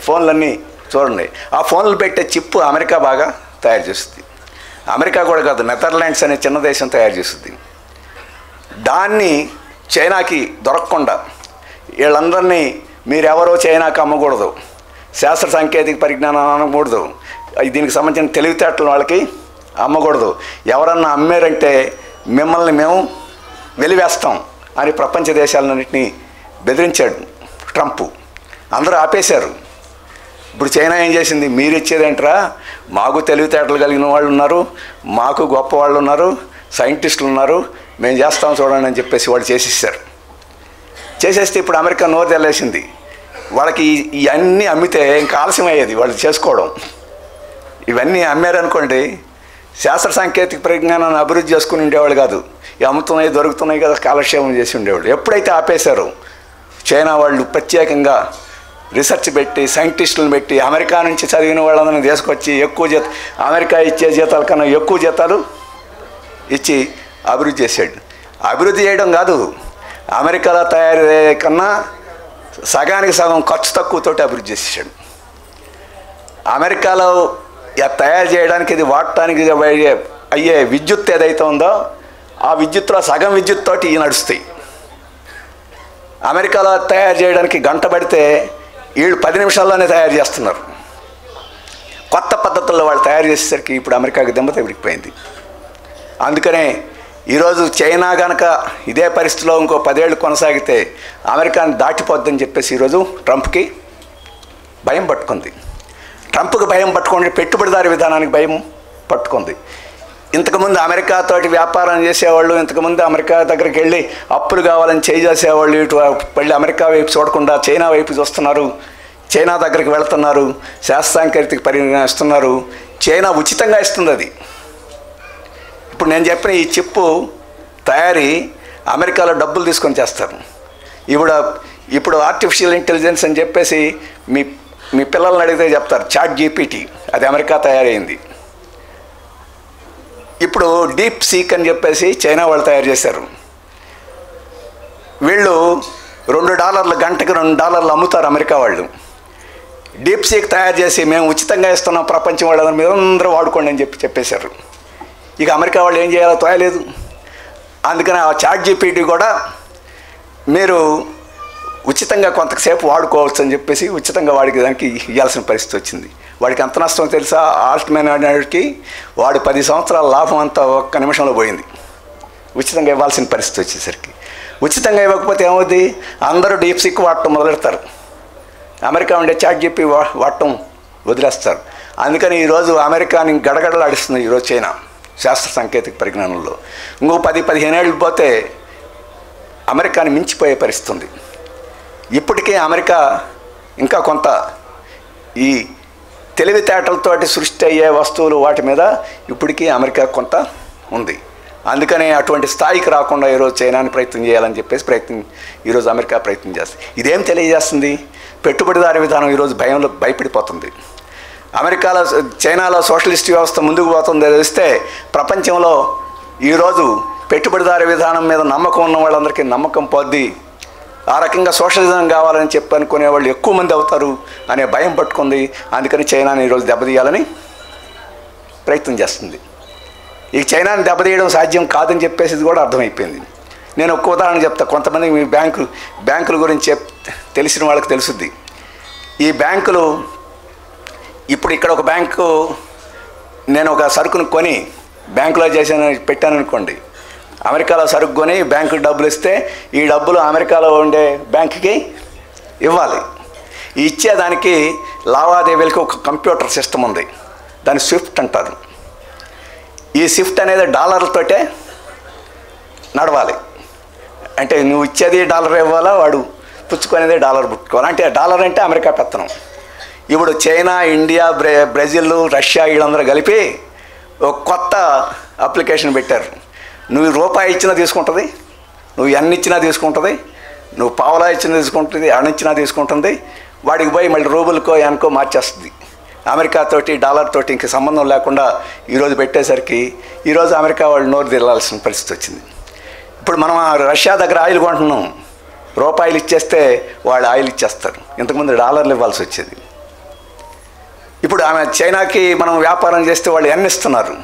ఫోన్లన్నీ చూడండి. ఆ ఫోన్లు పెట్టే చిప్ అమెరికా బాగా తయారు చేస్తుంది. అమెరికా కూడా కాదు, నెదర్లాండ్స్ అనే చిన్న దేశం తయారు చేస్తుంది. దాన్ని చైనాకి దొరకకుండా వీళ్ళందరినీ మీరెవరో చైనాకి అమ్మకూడదు, శాస్త్ర సాంకేతిక పరిజ్ఞానం అనకూడదు, దీనికి సంబంధించిన తెలివితేటలు వాళ్ళకి అమ్మకూడదు. ఎవరన్నా అమ్మారంటే మిమ్మల్ని మేము వెలివేస్తాం అని ప్రపంచ దేశాలన్నింటినీ బెదిరించాడు ట్రంప్. అందరూ ఆపేశారు. ఇప్పుడు చైనా ఏం చేసింది, మీరు ఇచ్చేదేంట్రా, మాకు తెలివితేటలు కలిగిన వాళ్ళు ఉన్నారు, మాకు గొప్ప వాళ్ళు ఉన్నారు, సైంటిస్టులు ఉన్నారు, మేము చేస్తాం చూడండి అని చెప్పేసి వాళ్ళు చేసేస్తే ఇప్పుడు అమెరికా నోరు తెల్లేసింది. వాళ్ళకి ఇవన్నీ అమ్మితే ఇంకా ఆలస్యం అయ్యేది వాళ్ళు చేసుకోవడం. ఇవన్నీ అమ్మారనుకోండి, శాస్త్ర సాంకేతిక పరిజ్ఞానాన్ని అభివృద్ధి చేసుకుని ఉండేవాళ్ళు కాదు, అమ్ముతున్నాయి దొరుకుతున్నాయి కదా కాలక్షేపం చేసి ఉండేవాళ్ళు. ఎప్పుడైతే ఆపేశారో చైనా వాళ్ళు ప్రత్యేకంగా రీసెర్చ్ పెట్టి సైంటిస్టులను పెట్టి అమెరికా నుంచి చదివిన వాళ్ళందరినీ తీసుకొచ్చి అమెరికా ఇచ్చే జీతాల కన్నా ఎక్కువ జీతాలు ఇచ్చి అభివృద్ధి చేశాడు. అభివృద్ధి చేయడం కాదు, అమెరికాలో తయారయ్యే కన్నా సగానికి సగం ఖర్చు తక్కువతోటి అభివృద్ధి చేసేసాడు. అమెరికాలో తయారు చేయడానికి ఇది వాడటానికి అయ్యే విద్యుత్ ఏదైతే ఉందో ఆ విద్యుత్తులో సగం విద్యుత్ తోటి నడుస్తాయి. అమెరికాలో తయారు చేయడానికి గంట పడితే వీళ్ళు 10 నిమిషాల్లోనే తయారు చేస్తున్నారు. కొత్త పద్ధతుల్లో వాళ్ళు తయారు చేసేసరికి ఇప్పుడు అమెరికాకి దెబ్బ విడిపోయింది. అందుకనే ఈరోజు చైనా కనుక ఇదే పరిస్థితిలో ఇంకో 10 ఏళ్ళు కొనసాగితే అమెరికాని దాటిపోద్దని చెప్పేసి ఈరోజు ట్రంప్కి భయం పట్టుకుంది. ట్రంప్కి భయం పట్టుకుంటే పెట్టుబడిదారి విధానానికి భయం పట్టుకుంది. ఇంతకుముందు అమెరికాతోటి వ్యాపారం చేసేవాళ్ళు, ఇంతకుముందు అమెరికా దగ్గరికి వెళ్ళి అప్పులు కావాలని చేసేవాళ్ళు ఇటు వెళ్ళి అమెరికా వైపు చూడకుండా చైనా వైపు చూస్తున్నారు. చైనా దగ్గరికి వెళుతున్నారు, శాస్త్రాంకరితకి పరిగణిస్తున్నారు. చైనా ఉచితంగా ఇస్తుంది అది. ఇప్పుడు నేను చెప్పిన ఈ చిప్పు తయారీ అమెరికాలో డబ్బులు తీసుకొని చేస్తారు. ఇప్పుడు ఆర్టిఫిషియల్ ఇంటెలిజెన్స్ అని చెప్పేసి మీ పిల్లల్ని అడిగితే చెప్తారు, చాట్ జీపీటీ అది అమెరికా తయారైంది. ఇప్పుడు డీప్ సీక్ అని చెప్పేసి చైనా వాళ్ళు తయారు చేశారు. వీళ్ళు $2 గంటకు $2 అమ్ముతారు అమెరికా వాళ్ళు. డీప్ సీక్ తయారు చేసి మేము ఉచితంగా ఇస్తున్నాం, ప్రపంచం వాళ్ళందరూ మీరు అందరూ వాడుకోండి అని చెప్పేశారు. ఇక అమెరికా వాళ్ళు ఏం చేయాలో తోయలేదు. అందుకని ఆ చాట్ జీపీటీ కూడా మీరు ఉచితంగా కొంతసేపు వాడుకోవచ్చు అని చెప్పేసి ఉచితంగా వాడికి దానికి ఇవ్వాల్సిన పరిస్థితి వచ్చింది. వాడికి ఎంత నష్టం తెలుసా? ఆల్ట్మెన్ అనేవాడికి వాడు 10 సంవత్సరాల లాభం అంతా ఒక్క నిమిషంలో పోయింది. ఉచితంగా ఇవ్వాల్సిన పరిస్థితి వచ్చేసరికి ఉచితంగా ఇవ్వకపోతే ఏమవుద్ది? అందరూ డీప్ సీక్ వాడటం మొదలెడతారు, అమెరికా ఉండే చాట్ జీపీ వాడటం వదిలేస్తారు. అందుకని ఈరోజు అమెరికాని గడగడలాడిస్తుంది ఈరోజు చైనా శాస్త్ర సాంకేతిక పరిజ్ఞానంలో. ఇంకో 10-15 ఏళ్ళు పోతే అమెరికాని మించిపోయే పరిస్థితి ఉంది. ఇప్పటికే అమెరికా ఇంకా కొంత ఈ తెలివితేటలతోటి సృష్టి అయ్యే వస్తువులు వాటి మీద ఇప్పటికీ అమెరికా కొంత ఉంది. అందుకనే అటువంటి స్థాయికి రాకుండా ఈరోజు చైనాని ప్రయత్నం చేయాలని చెప్పేసి ఈరోజు అమెరికా ప్రయత్నం చేస్తుంది. ఇదేం తెలియజేస్తుంది? పెట్టుబడిదారీ విధానం ఈరోజు భయపడిపోతుంది. చైనాలో సోషలిస్ట్ వ్యవస్థ ముందుకు పోతుంది తెలిస్తే ప్రపంచంలో ఈరోజు పెట్టుబడిదారీ విధానం మీద నమ్మకం ఉన్న వాళ్ళందరికీ నమ్మకం పోద్ది. ఆ రకంగా సోషలిజం కావాలని చెప్పి అనుకునే వాళ్ళు ఎక్కువ మంది అవుతారు అనే భయం పట్టుకుంది. అందుకని చైనాని ఈరోజు దెబ్బతీయాలని ప్రయత్నం చేస్తుంది. ఈ చైనాని దెబ్బతీయడం సాధ్యం కాదని చెప్పేసి కూడా అర్థమైపోయింది. నేను ఒక్క ఉదాహరణ చెప్తా. కొంతమంది మీ బ్యాంకుల గురించి తెలిసిన వాళ్ళకి తెలుసుద్ది. ఈ బ్యాంకులు ఇప్పుడు ఇక్కడ ఒక బ్యాంకు నేను ఒక సరుకును కొని బ్యాంకులో పెట్టాను అనుకోండి. అమెరికాలో సరుకు కొని బ్యాంకుకి డబ్బులు ఇస్తే ఈ డబ్బులు అమెరికాలో ఉండే బ్యాంకుకి ఇవ్వాలి. ఇచ్చేదానికి లావాదేవీలకి ఒక కంప్యూటర్ సిస్టమ్ ఉంది, దాన్ని స్విఫ్ట్ అంటారు. ఈ స్విఫ్ట్ అనేది డాలర్లతోటే నడవాలి. అంటే నువ్వు ఇచ్చేది $1 ఇవ్వాలా, వాడు పుచ్చుకునేది $1 పుట్టుకోవాలి. అంటే డాలర్ అంటే అమెరికా పెత్తనం. ఇప్పుడు చైనా, ఇండియా, బ్రెజిల్, రష్యా వీళ్ళందరూ కలిపి ఒక కొత్త అప్లికేషన్ పెట్టారు. నువ్వు రూపాయి ఇచ్చినా తీసుకుంటుంది, నువ్వు ఎన్ని ఇచ్చినా తీసుకుంటుంది, నువ్వు పావలా ఇచ్చినా తీసుకుంటుంది, అణిచ్చినా తీసుకుంటుంది. వాడికి పోయి మళ్ళీ రూబులకో ఎనకో మార్చేస్తుంది. అమెరికాతోటి డాలర్తోటి ఇంక సంబంధం లేకుండా ఈరోజు పెట్టేసరికి ఈరోజు అమెరికా వాళ్ళు నోరు తెల్లాల్సిన పరిస్థితి వచ్చింది. ఇప్పుడు మనం రష్యా దగ్గర ఆయిల్ కొంటున్నాం, రూపాయలు ఇచ్చేస్తే వాళ్ళు ఆయిల్ ఇచ్చేస్తారు. ఇంతకుముందు $1 ఇవ్వాల్సి వచ్చేది. ఇప్పుడు చైనాకి మనం వ్యాపారం చేస్తే వాళ్ళు ఎన్ని ఇస్తున్నారు.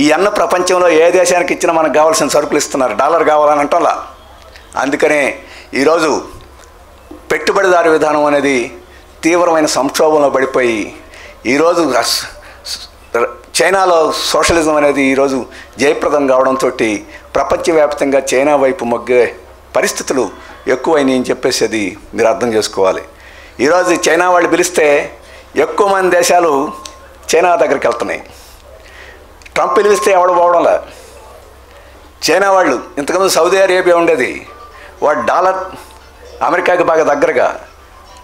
ఈ అన్న ప్రపంచంలో ఏ దేశానికి ఇచ్చినా మనకు కావాల్సిన సరుకులు ఇస్తున్నారు, $1 కావాలని అంటోలా. అందుకనే ఈరోజు పెట్టుబడిదారు విధానం అనేది తీవ్రమైన సంక్షోభంలో పడిపోయి ఈరోజు చైనాలో సోషలిజం అనేది ఈరోజు జయప్రదం కావడంతో ప్రపంచవ్యాప్తంగా చైనా వైపు మొగ్గే పరిస్థితులు ఎక్కువైనాయి అని చెప్పేసి అది మీరు అర్థం చేసుకోవాలి. ఈరోజు చైనా వాళ్ళు పిలిస్తే ఎక్కువ మంది దేశాలు చైనా దగ్గరికి వెళ్తున్నాయి. ట్రంప్ పిలిస్తే ఎవడు పోవడంలా. చైనా వాళ్ళు ఇంతకుముందు సౌదీ అరేబియా ఉండేది, వాడు డాలర్ అమెరికాకి బాగా దగ్గరగా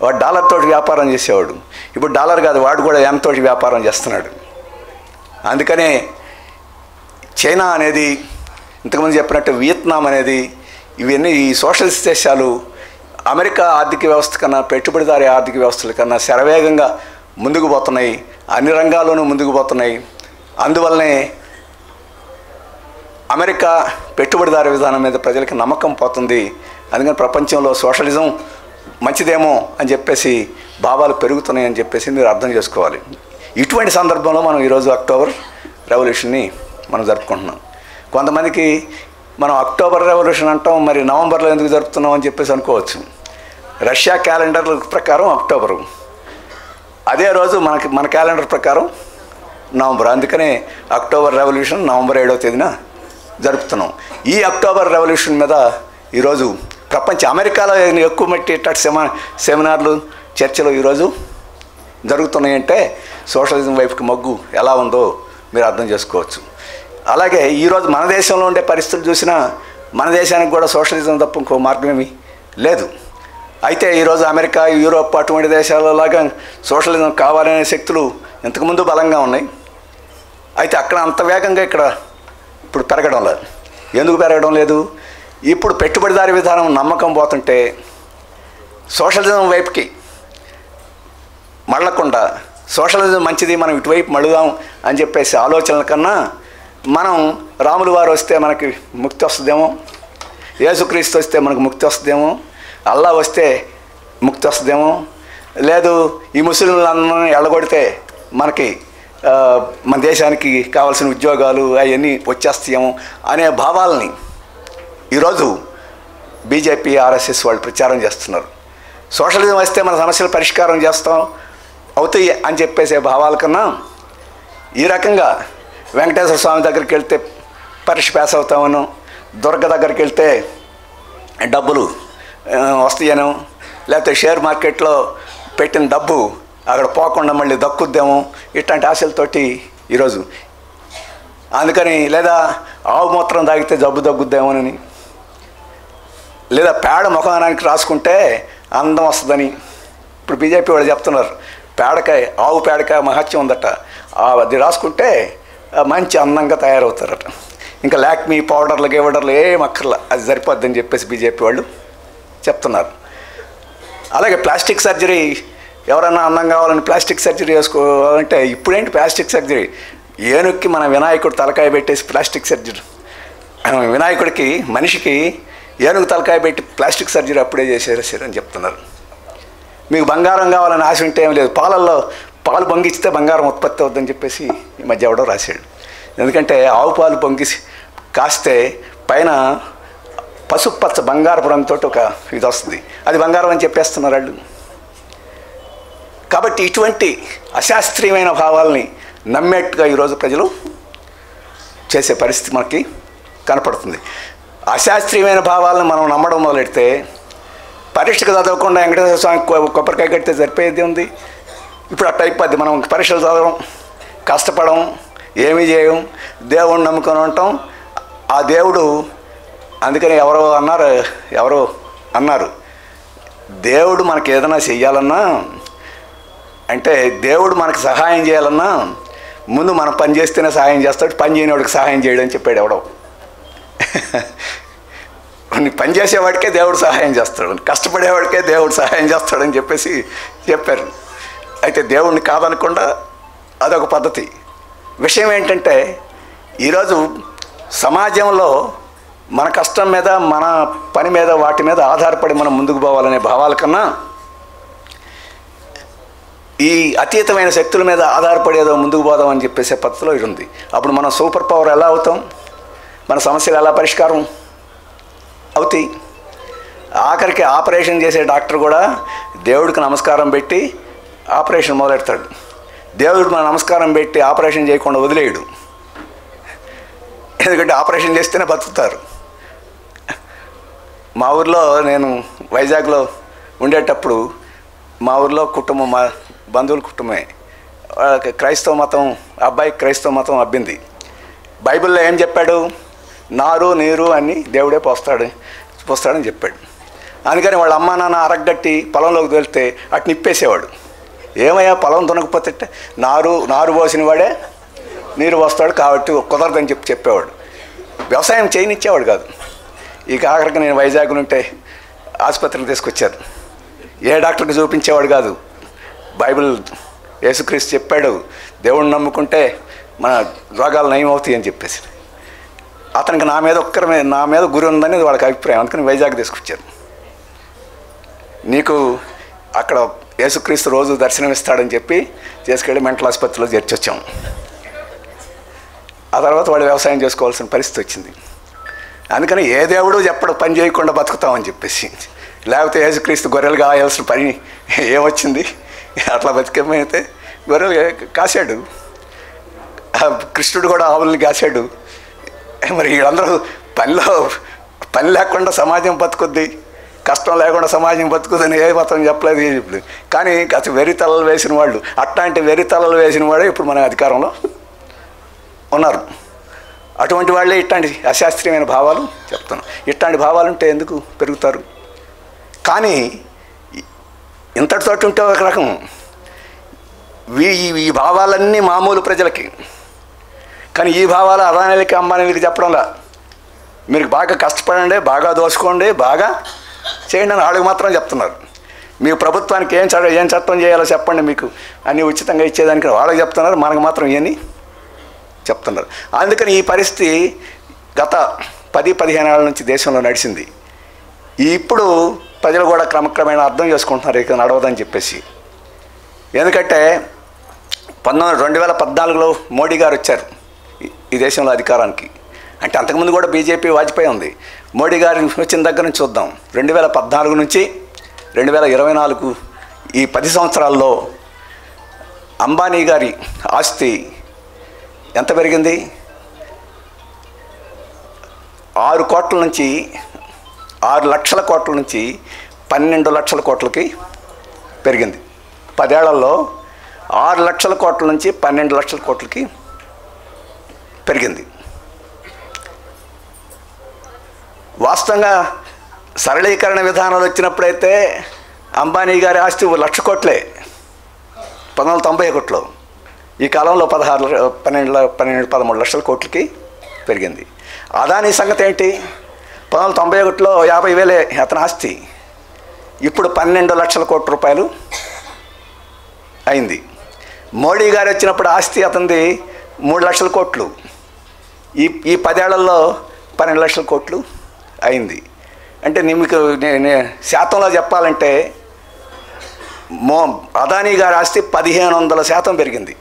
వాడు $1 తోటి వ్యాపారం చేసేవాడు. ఇప్పుడు $1 కాదు, వాడు కూడా M తోటి వ్యాపారం చేస్తున్నాడు. అందుకనే చైనా అనేది ఇంతకుముందు చెప్పినట్టు వియత్నాం అనేది ఇవన్నీ ఈ సోషలిస్ట్ దేశాలు అమెరికా ఆర్థిక వ్యవస్థ కన్నా పెట్టుబడిదారీ ఆర్థిక వ్యవస్థల కన్నా శరవేగంగా ముందుకు పోతున్నాయి, అన్ని రంగాల్లోనూ ముందుకు పోతున్నాయి. అందువల్లనే అమెరికా పెట్టుబడిదారీ విధానం మీద ప్రజలకి నమ్మకం పోతుంది. అందుకని ప్రపంచంలో సోషలిజం మంచిదేమో అని చెప్పేసి భావాలు పెరుగుతున్నాయని చెప్పేసి మీరు అర్థం చేసుకోవాలి. ఇటువంటి సందర్భంలో మనం ఈరోజు అక్టోబర్ రెవల్యూషన్ని మనం జరుపుకుంటున్నాం. కొంతమందికి మనం అక్టోబర్ రెవల్యూషన్ అంటాం, మరి నవంబర్లో ఎందుకు జరుపుతున్నాం అని చెప్పేసి అనుకోవచ్చు. రష్యా క్యాలెండర్ ప్రకారం అక్టోబరు, అదే రోజు మన క్యాలెండర్ ప్రకారం నవంబర్. అందుకనే అక్టోబర్ రెవల్యూషన్ నవంబర్ 7వ తేదీన జరుపుతున్నాం. ఈ అక్టోబర్ రెవల్యూషన్ మీద ఈరోజు అమెరికాలో ఎక్కువ మట్టి ఇట్టటి సెమినార్లు చర్చలు ఈరోజు జరుగుతున్నాయంటే సోషలిజం వైపుకి మొగ్గు ఎలా ఉందో మీరు అర్థం చేసుకోవచ్చు. అలాగే ఈరోజు మన దేశంలో ఉండే పరిస్థితులు చూసినా మన దేశానికి కూడా సోషలిజం తప్ప ఇంకో మార్గమేమీ లేదు. అయితే ఈరోజు అమెరికా, యూరోప్ అటువంటి దేశాలలాగా సోషలిజం కావాలనే శక్తులు ఇంతకుముందు బలంగా ఉన్నాయి. అయితే అక్కడ అంత వేగంగా ఇక్కడ ఇప్పుడు పెరగడం లేదు. ఎందుకు పెరగడం లేదు? ఇప్పుడు పెట్టుబడిదారీ విధానం నమ్మకం పోతుంటే సోషలిజం వైపుకి మళ్ళకుండా సోషలిజం మంచిది, మనం ఇటువైపు మళ్ళుదాం అని చెప్పేసి ఆలోచనల కన్నా మనం రాములు వారు వస్తే మనకి ముక్తి వస్తుందేమో, యేసుక్రీస్తు వస్తే మనకు ముక్తి వస్తుందేమో, అల్లా వస్తే ముక్తి వస్తుందేమో, లేదు ఈ ముస్లింలందరినీ ఎళ్ళగొడితే మనకి మన దేశానికి కావాల్సిన ఉద్యోగాలు అవన్నీ వచ్చేస్తాయేమో అనే భావాలని ఈరోజు బీజేపీ, ఆర్ఎస్ఎస్ వాళ్ళు ప్రచారం చేస్తున్నారు. సోషలిజం వస్తే మన సమస్యలు పరిష్కారం చేస్తాం అవుతాయి అని చెప్పేసే భావాల కన్నా ఈ రకంగా వెంకటేశ్వర స్వామి దగ్గరికి వెళ్తే పరీక్ష పాస్ అవుతామను, దుర్గ దగ్గరికి వెళ్తే డబ్బులు వస్తాయను, లేకపోతే షేర్ మార్కెట్లో పెట్టిన డబ్బు అక్కడ పోకుండా మళ్ళీ దక్కుద్దేమో, ఇట్లాంటి ఆశలతోటి ఈరోజు అందుకని, లేదా ఆవు మూత్రం తాగితే జబ్బు తగ్గుద్దేమోనని, లేదా పేడ ముఖానికి రాసుకుంటే అందం వస్తుందని ఇప్పుడు బీజేపీ వాళ్ళు చెప్తున్నారు. పేడకాయ, ఆవు పేడకాయ మహత్యం ఉందట, అది రాసుకుంటే మంచి అందంగా తయారవుతారట. ఇంకా లాక్మీ పౌడర్లు గేవడర్లు ఏం అక్కర్లా, అది సరిపోద్దని చెప్పేసి బీజేపీ వాళ్ళు చెప్తున్నారు. అలాగే ప్లాస్టిక్ సర్జరీ, ఎవరన్నా అందం కావాలని ప్లాస్టిక్ సర్జరీ చేసుకోవాలంటే ఇప్పుడేంటి ప్లాస్టిక్ సర్జరీ? ఏనుక్కి మన వినాయకుడు తలకాయ పెట్టేసి ప్లాస్టిక్ సర్జరీ, వినాయకుడికి మనిషికి ఏనుగు తలకాయ పెట్టి ప్లాస్టిక్ సర్జరీ అప్పుడే చేసేసారని చెప్తున్నారు. మీకు బంగారం కావాలని ఆశ ఉంటే ఏం లేదు, పాలల్లో పాలు పొంగిస్తే బంగారం ఉత్పత్తి అవుద్దని చెప్పేసి ఈ మధ్య ఎవడో రాశాడు. ఎందుకంటే ఆవు పాలు పొంగిసి కాస్తే పైన పసుపు పచ్చ బంగారపు రంగుతో ఒక ఇది వస్తుంది, అది బంగారం అని చెప్పేస్తున్నారు వాళ్ళు. కాబట్టి ఇటువంటి అశాస్త్రీయమైన భావాల్ని నమ్మేట్టుగా ఈరోజు ప్రజలు చేసే పరిస్థితి మనకి కనపడుతుంది. అశాస్త్రీయమైన భావాలను మనం నమ్మడం మొదలెడితే పరీక్షకు చదవకుండా వెంకటేశ్వర స్వామి కొబ్బరికాయ కడితే సరిపోయేది ఉంది. ఇప్పుడు అట్ట అయిపోద్ది. మనం పరీక్షలు చదవం, కష్టపడం, ఏమీ చేయం, దేవుడిని నమ్ముకొని ఉంటాం. ఆ దేవుడు, అందుకని ఎవరో అన్నారు దేవుడు మనకి ఏదైనా చెయ్యాలన్నా అంటే దేవుడు మనకు సహాయం చేయాలన్నా ముందు మనం పని చేస్తేనే సహాయం చేస్తాడు, పని చేయనివాడికి సహాయం చేయడం చెప్పాడు ఎవడో. పని చేసేవాడికే దేవుడు సహాయం చేస్తాడు, కష్టపడేవాడికే దేవుడు సహాయం చేస్తాడని చెప్పేసి చెప్పారు. అయితే దేవుడిని కాదనకుండా అదొక పద్ధతి. విషయం ఏంటంటే ఈరోజు సమాజంలో మన కష్టం మీద, మన పని మీద, వాటి మీద ఆధారపడి మనం ముందుకు పోవాలనే భావాల కన్నా ఈ అతీతమైన శక్తుల మీద ఆధారపడేదో ముందుకు పోదాం అని చెప్పేసే పద్ధతిలో ఇది ఉంది. అప్పుడు మనం సూపర్ పవర్ ఎలా అవుతాం, మన సమస్యలు ఎలా పరిష్కారం అవుతాయి. ఆఖరికి ఆపరేషన్ చేసే డాక్టర్ కూడా దేవుడికి నమస్కారం పెట్టి ఆపరేషన్ మొదలెడతాడు. దేవుడికి మన నమస్కారం పెట్టి ఆపరేషన్ చేయకుండా వదిలేయడు. ఎందుకంటే ఆపరేషన్ చేస్తేనే బతుకుతారు. మా ఊర్లో నేను వైజాగ్లో ఉండేటప్పుడు మా ఊర్లో కుటుంబం, మా బంధువుల కుటుంబమే, క్రైస్తవ మతం, అబ్బాయికి క్రైస్తవ మతం అబ్బింది. బైబిల్లో ఏం చెప్పాడు? నారు నీరు అని దేవుడే పోస్తాడని చెప్పాడు. అందుకని వాళ్ళ అమ్మ నాన్న అరగట్టి పొలంలోకి వెళ్తే అటు నిప్పేసేవాడు. ఏమయ్యా పొలం దునకపోతే నారు పోసిన వాడే నీరు పోస్తాడు కాబట్టి కుదరదని చెప్పేవాడు. వ్యవసాయం చేయనిచ్చేవాడు కాదు. ఇక ఆఖరికి నేను వైజాగ్ నుంటే ఆసుపత్రికి తీసుకొచ్చారు. ఏ డాక్టర్కి చూపించేవాడు కాదు. బైబిల్ యేసుక్రీస్తు చెప్పాడు, దేవుడిని నమ్ముకుంటే మన రోగాలు నయం అవుతాయి అని చెప్పేసి. అతనికి నా మీద గురి ఉందని వాళ్ళకి అభిప్రాయం. అందుకని వైజాగ్ తీసుకొచ్చారు. నీకు అక్కడ యేసుక్రీస్తు రోజు దర్శనమిస్తాడని చెప్పి చేసుకెళ్ళి మెంటల్ ఆసుపత్రిలో చేర్చొచ్చాము. ఆ తర్వాత వాళ్ళు వ్యవసాయం చేసుకోవాల్సిన పరిస్థితి వచ్చింది. అందుకని ఏ దేవుడు చెప్పడు పని చేయకుండా బతుకుతామని చెప్పేసి. లేకపోతే యేసుక్రీస్తు గొర్రెలు కావాల్సిన పని ఏమొచ్చింది? అట్లా బతికేమైతే గొర్రెలు కాశాడు. కృష్ణుడు కూడా ఆవుల్ని కాశాడు. మరి వీళ్ళందరూ పని లేకుండా సమాజం బతుకుద్ది, కష్టం లేకుండా సమాజం బతుకుదని ఏ మతం చెప్పలేదు, ఏ చెప్పలేదు. కానీ అసలు వెర్రితలలు వేసిన వాళ్ళు, అట్లాంటి వెర్రితలలు వేసిన వాడే ఇప్పుడు మన అధికారంలో ఉన్నారు. అటువంటి వాళ్ళే ఇట్లాంటి అశాస్త్రీయమైన భావాలు చెప్తున్నాం. ఇట్లాంటి భావాలు ఉంటే ఎందుకు పెరుగుతారు? కానీ ఇంతటితోటి ఉంటే ఒక రకం, ఈ భావాలన్నీ మామూలు ప్రజలకి. కానీ ఈ భావాలు అదానీలకి అంబానీలకి చెప్పడంలా. మీరు బాగా కష్టపడండి, బాగా దోచుకోండి, బాగా చేయండి అని వాళ్ళకి మాత్రం చెప్తున్నారు. మీకు ప్రభుత్వానికి ఏం చట్టం చేయాలో చెప్పండి, మీకు అన్నీ ఉచితంగా ఇచ్చేదానికి వాళ్ళకి చెప్తున్నారు, మనకు మాత్రం ఇవన్నీ చెప్తున్నారు. అందుకని ఈ పరిస్థితి గత 10-15 ఏళ్ళ నుంచి దేశంలో నడిచింది. ఇప్పుడు ప్రజలు కూడా క్రమక్రమేణా అర్థం చేసుకుంటున్నారు ఇక నడవదని చెప్పేసి. ఎందుకంటే 2014లో మోడీ గారు వచ్చారు ఈ దేశంలో అధికారానికి. అంటే అంతకుముందు కూడా బీజేపీ, వాజ్పేయి ఉంది. మోడీ గారు వచ్చిన దగ్గర నుంచి చూద్దాం. 2014 నుంచి 2024 ఈ 10 సంవత్సరాల్లో అంబానీ గారి ఆస్తి ఎంత పెరిగింది? 6 కోట్ల నుంచి 6 లక్షల కోట్ల నుంచి 12 లక్షల కోట్లకి పెరిగింది. 10 ఏళ్లలో 6 లక్షల కోట్ల నుంచి 12 లక్షల కోట్లకి పెరిగింది. వాస్తవంగా సరళీకరణ విధానాలు వచ్చినప్పుడైతే అంబానీ గారి ఆస్తి 1,00,000 కోట్లే 1991లో. ఈ కాలంలో 13 లక్షల కోట్లకి పెరిగింది. అదానీ సంగతి ఏంటి? 1991లో 50,000 అతని ఆస్తి, ఇప్పుడు 12 లక్షల కోట్ల రూపాయలు అయింది. మోడీ గారు వచ్చినప్పుడు ఆస్తి అతనిది 3 లక్షల కోట్లు, ఈ 10 ఏళ్లలో 12 లక్షల కోట్లు అయింది. అంటే మీకు శాతంలో చెప్పాలంటే అదానీ గారి ఆస్తి 1500% పెరిగింది.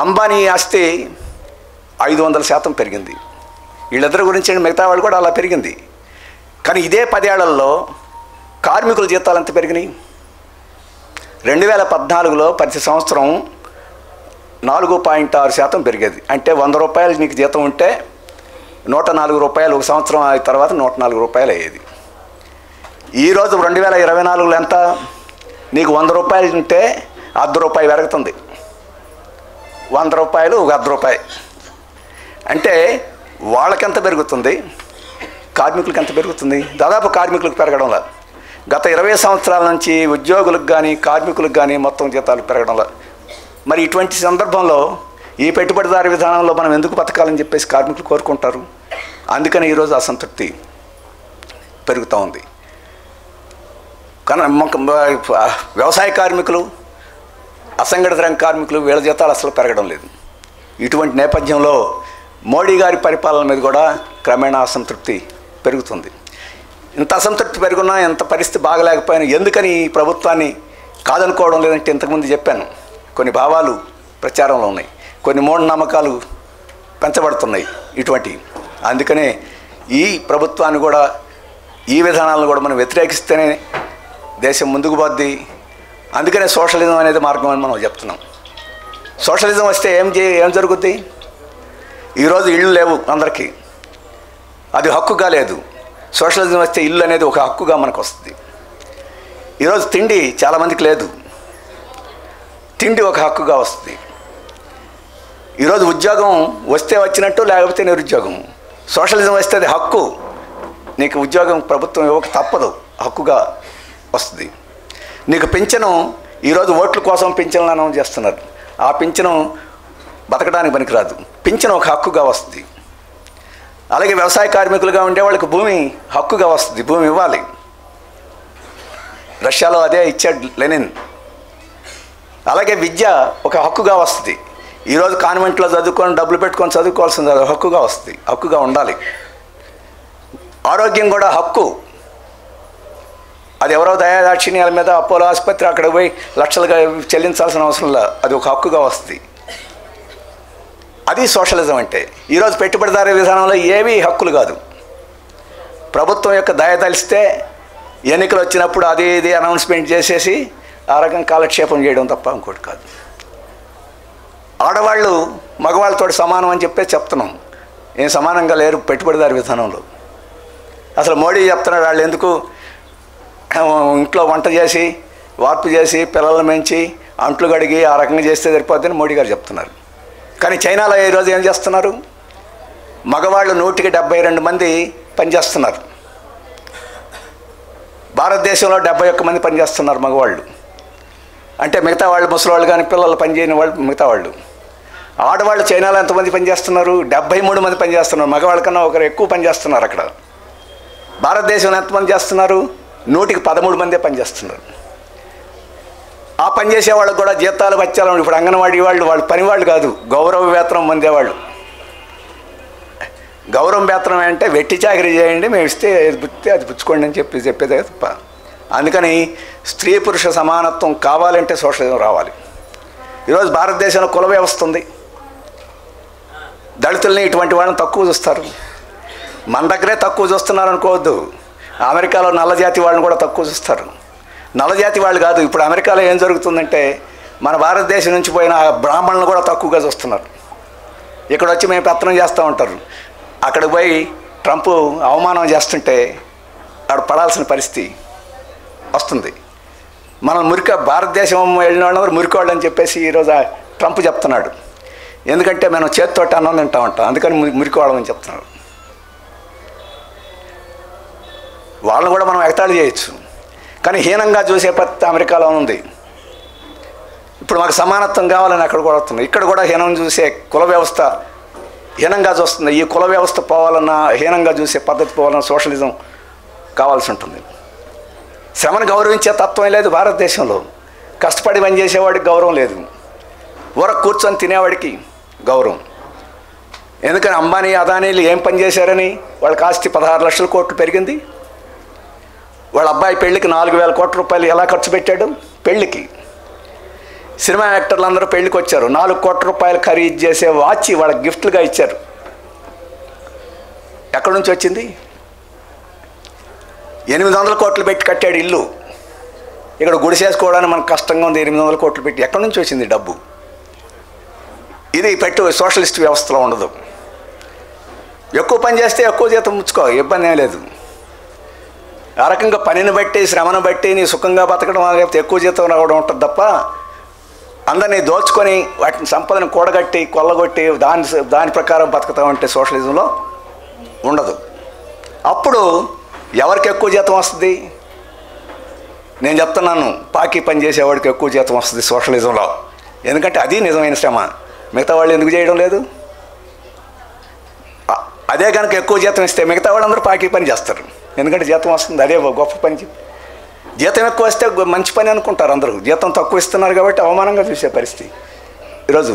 అంబానీ ఆస్తి 500% పెరిగింది. వీళ్ళిద్దరి గురించి మిగతా వాళ్ళు కూడా అలా పెరిగింది. కానీ ఇదే 10 ఏళ్లలో కార్మికుల జీతాలు ఎంత పెరిగినాయి? 2014లో ప్రతి సంవత్సరం 4.6% పెరిగేది. అంటే 100 రూపాయలు నీకు జీతం ఉంటే 104 రూపాయలు, ఒక సంవత్సరం తర్వాత 104 రూపాయలు అయ్యేది. ఈరోజు 2024లో ఎంత? నీకు 100 రూపాయలు ఉంటే ₹1 పెరుగుతుంది. 100 రూపాయలు ఒక ₹1. అంటే వాళ్ళకెంత పెరుగుతుంది, కార్మికులకి ఎంత పెరుగుతుంది? దాదాపు కార్మికులకు పెరగడంలా. గత 20 సంవత్సరాల నుంచి ఉద్యోగులకు కానీ కార్మికులకు కానీ మొత్తం జీతాలు పెరగడంలా. మరి ఇటువంటి సందర్భంలో ఈ పెట్టుబడిదారు విధానంలో మనం ఎందుకు బతకాలని చెప్పేసి కార్మికులు కోరుకుంటారు. అందుకని ఈరోజు అసంతృప్తి పెరుగుతూ ఉంది. కానీ వ్యవసాయ కార్మికులు, అసంఘటిత రంగ కార్మికులు, వీళ్ళ జీతాలు అసలు పెరగడం లేదు. ఇటువంటి నేపథ్యంలో మోడీ గారి పరిపాలన మీద కూడా క్రమేణా అసంతృప్తి పెరుగుతుంది. ఇంత అసంతృప్తి పెరుగున్నా, ఎంత పరిస్థితి బాగలేకపోయినా ఎందుకని ఈ ప్రభుత్వాన్ని కాదనుకోవడం లేదంటే ఇంతకుముందు చెప్పాను. కొన్ని భావాలు ప్రచారంలో ఉన్నాయి, కొన్ని మూఢనమ్మకాలు పెంచబడుతున్నాయి ఇటువంటివి. అందుకనే ఈ ప్రభుత్వాన్ని కూడా, ఈ విధానాలను కూడా మనం వ్యతిరేకిస్తేనే దేశం ముందుకు పోద్ది. అందుకనే సోషలిజం అనేది మార్గం అని మనం చెప్తున్నాం. సోషలిజం వస్తే ఏం జరుగుద్ది? ఈరోజు ఇళ్ళు లేవు అందరికీ, అది హక్కుగా లేదు. సోషలిజం వస్తే ఇల్లు అనేది ఒక హక్కుగా మనకు వస్తుంది. ఈరోజు తిండి చాలామందికి లేదు, తిండి ఒక హక్కుగా వస్తుంది. ఈరోజు ఉద్యోగం వస్తే వచ్చినట్టు, లేకపోతే నిరుద్యోగం. సోషలిజం వస్తే అది హక్కు, నీకు ఉద్యోగం ప్రభుత్వం ఇవ్వక తప్పదు, హక్కుగా వస్తుంది. నీకు పింఛను, ఈరోజు ఓట్ల కోసం పింఛన్లు అనౌన్స్ చేస్తున్నారు. ఆ పింఛను బతకడానికి పనికిరాదు, పింఛను ఒక హక్కుగా వస్తుంది. అలాగే వ్యవసాయ కార్మికులుగా ఉండే వాళ్ళకి భూమి హక్కుగా వస్తుంది, భూమి ఇవ్వాలి. రష్యాలో అదే ఇచ్చాడు లెనిన్. అలాగే విద్య ఒక హక్కుగా వస్తుంది. ఈరోజు కాన్వెంట్లో చదువుకొని డబ్బులు పెట్టుకొని చదువుకోవాల్సింది, అది హక్కుగా వస్తుంది, హక్కుగా ఉండాలి. ఆరోగ్యం కూడా హక్కు. అది ఎవరో దయాదాక్షిణ్యాల మీద అపోలో ఆసుపత్రి అక్కడ పోయి లక్షలుగా చెల్లించాల్సిన అవసరం లేదు, అది ఒక హక్కుగా వస్తుంది. అది సోషలిజం అంటే. ఈరోజు పెట్టుబడిదారీ విధానంలో ఏవి హక్కులు కాదు. ప్రభుత్వం యొక్క దయ తలిస్తే ఎన్నికలు వచ్చినప్పుడు అది ఇది అనౌన్స్మెంట్ చేసేసి ఆ రకం కాలక్షేపం చేయడం తప్ప ఇంకోటి కాదు. ఆడవాళ్ళు మగవాళ్ళతో సమానం అని చెప్పే చెప్తున్నాం. ఏం సమానంగా లేరు పెట్టుబడిదారీ విధానంలో. అసలు మోడీ చెప్తున్నాడు, వాళ్ళు ఎందుకు ఇంట్లో వంట చేసి, వార్పు చేసి, పిల్లలను పెంచి, అంట్లు కడిగి ఆ రకంగా చేస్తే సరిపోద్దని మోడీ గారు చెప్తున్నారు. కానీ చైనాలో ఈరోజు ఏం చేస్తున్నారు? మగవాళ్ళు 172 మంది పనిచేస్తున్నారు. భారతదేశంలో 71 మంది పనిచేస్తున్నారు మగవాళ్ళు. అంటే మిగతా వాళ్ళు ముసలివాళ్ళు కానీ పిల్లలు పనిచేయని వాళ్ళు మిగతా వాళ్ళు. ఆడవాళ్ళు చైనాలో ఎంతమంది పనిచేస్తున్నారు? 73 మంది పనిచేస్తున్నారు. మగవాళ్ళ కన్నా ఒకరు ఎక్కువ పనిచేస్తున్నారు అక్కడ. భారతదేశంలో ఎంతమంది చేస్తున్నారు? 113 మందే పనిచేస్తున్నారు. ఆ పనిచేసే వాళ్ళకు కూడా జీతాలు వచ్చారు. ఇప్పుడు అంగన్వాడీ వాళ్ళు పని వాళ్ళు కాదు, గౌరవ వేతనం పొందేవాళ్ళు. గౌరవం వేతనం అంటే వెట్టి చాకరీ చేయండి, మేము ఇస్తే అది పుచ్చుకోండి అని చెప్పేదే తప్ప. అందుకని స్త్రీ పురుష సమానత్వం కావాలంటే సోషలిజం రావాలి. ఈరోజు భారతదేశంలో కుల వ్యవస్థ ఉంది. దళితుల్ని ఇటువంటి వాళ్ళని తక్కువ చూస్తారు. మన దగ్గరే తక్కువ చూస్తున్నారు అనుకోవద్దు. అమెరికాలో నల్లజాతి వాళ్ళని కూడా తక్కువ చూస్తారు. నల్లజాతి వాళ్ళు కాదు, ఇప్పుడు అమెరికాలో ఏం జరుగుతుందంటే మన భారతదేశం నుంచి పోయిన బ్రాహ్మణులను కూడా తక్కువగా చూస్తున్నారు. ఇక్కడ వచ్చి మేము పెత్తనం చేస్తూ ఉంటారు. అక్కడికి పోయి ట్రంప్ అవమానం చేస్తుంటే అక్కడ పడాల్సిన పరిస్థితి వస్తుంది. మనం భారతదేశం వెళ్ళిన వాళ్ళందరూ మురికోళ్ళు అని చెప్పేసి ఈరోజు ట్రంప్ చెప్తున్నాడు. ఎందుకంటే మనం చేతితోటి అన్నం తింటా ఉంటాం, అందుకని మురికోవడం చెప్తున్నాడు. వాళ్ళని కూడా మనం ఎగతాళి చేయొచ్చు, కానీ హీనంగా చూసే పద్ధతి అమెరికాలో ఉంది. ఇప్పుడు మాకు సమానత్వం కావాలని అక్కడ కూడా వస్తుంది. ఇక్కడ కూడా హీనం చూసే కుల వ్యవస్థ హీనంగా చూస్తుంది. ఈ కుల వ్యవస్థ పోవాలన్నా, హీనంగా చూసే పద్ధతి పోవాలన్నా సోషలిజం కావాల్సి ఉంటుంది. శ్రమను గౌరవించే తత్వం లేదు భారతదేశంలో. కష్టపడి పని చేసేవాడికి గౌరవం లేదు, ఊరకు కూర్చొని తినేవాడికి గౌరవం. ఎందుకని అంబానీ అదానీలు ఏం పని చేశారని వాళ్ళకి ఆస్తి 16 లక్షల కోట్లు పెరిగింది. వాళ్ళ అబ్బాయి పెళ్ళికి 4,000 కోట్ల రూపాయలు ఎలా ఖర్చు పెట్టాడు? పెళ్ళికి. సినిమా యాక్టర్లు అందరూ పెళ్ళికి వచ్చారు, 4 కోట్ల రూపాయలు ఖరీదు చేసే వాచ్ వాళ్ళకి గిఫ్ట్లుగా ఇచ్చారు. ఎక్కడి నుంచి వచ్చింది? 800 కోట్లు పెట్టి కట్టాడు ఇల్లు. ఇక్కడ గుడిసేసుకోవడానికి మనకు కష్టంగా ఉంది. 800 కోట్లు పెట్టి ఎక్కడి నుంచి వచ్చింది డబ్బు? ఇది సోషలిస్ట్ వ్యవస్థలో ఉండదు. ఎక్కువ పని చేస్తే ఎక్కువ జీతం ముచ్చుకో, ఇబ్బంది ఏం లేదు. ఆ రకంగా పనిని బట్టి, శ్రమను బట్టి నీ సుఖంగా బతకడం, లేకపోతే ఎక్కువ జీతం రావడం ఉంటుంది తప్ప అందరినీ దోచుకొని వాటిని సంపదను కూడగట్టి కొల్లగొట్టి దాని ప్రకారం బతుకుతామంటే సోషలిజంలో ఉండదు. అప్పుడు ఎవరికి ఎక్కువ జీతం వస్తుంది? నేను చెప్తున్నాను, పాకి పని చేసేవాడికి ఎక్కువ జీతం వస్తుంది సోషలిజంలో. ఎందుకంటే అది నిజమైన శ్రమ. మిగతా వాళ్ళు ఎందుకు చేయడం లేదు? అదే కనుక ఎక్కువ జీతం ఇస్తే మిగతా వాళ్ళందరూ పాకి పని చేస్తారు. ఎందుకంటే జీతం వస్తుంది, అదే గొప్ప పని. జీతం ఎక్కువ వస్తే మంచి పని అనుకుంటారు అందరూ. జీతం తక్కువ ఇస్తున్నారు కాబట్టి అవమానంగా చూసే పరిస్థితి ఈరోజు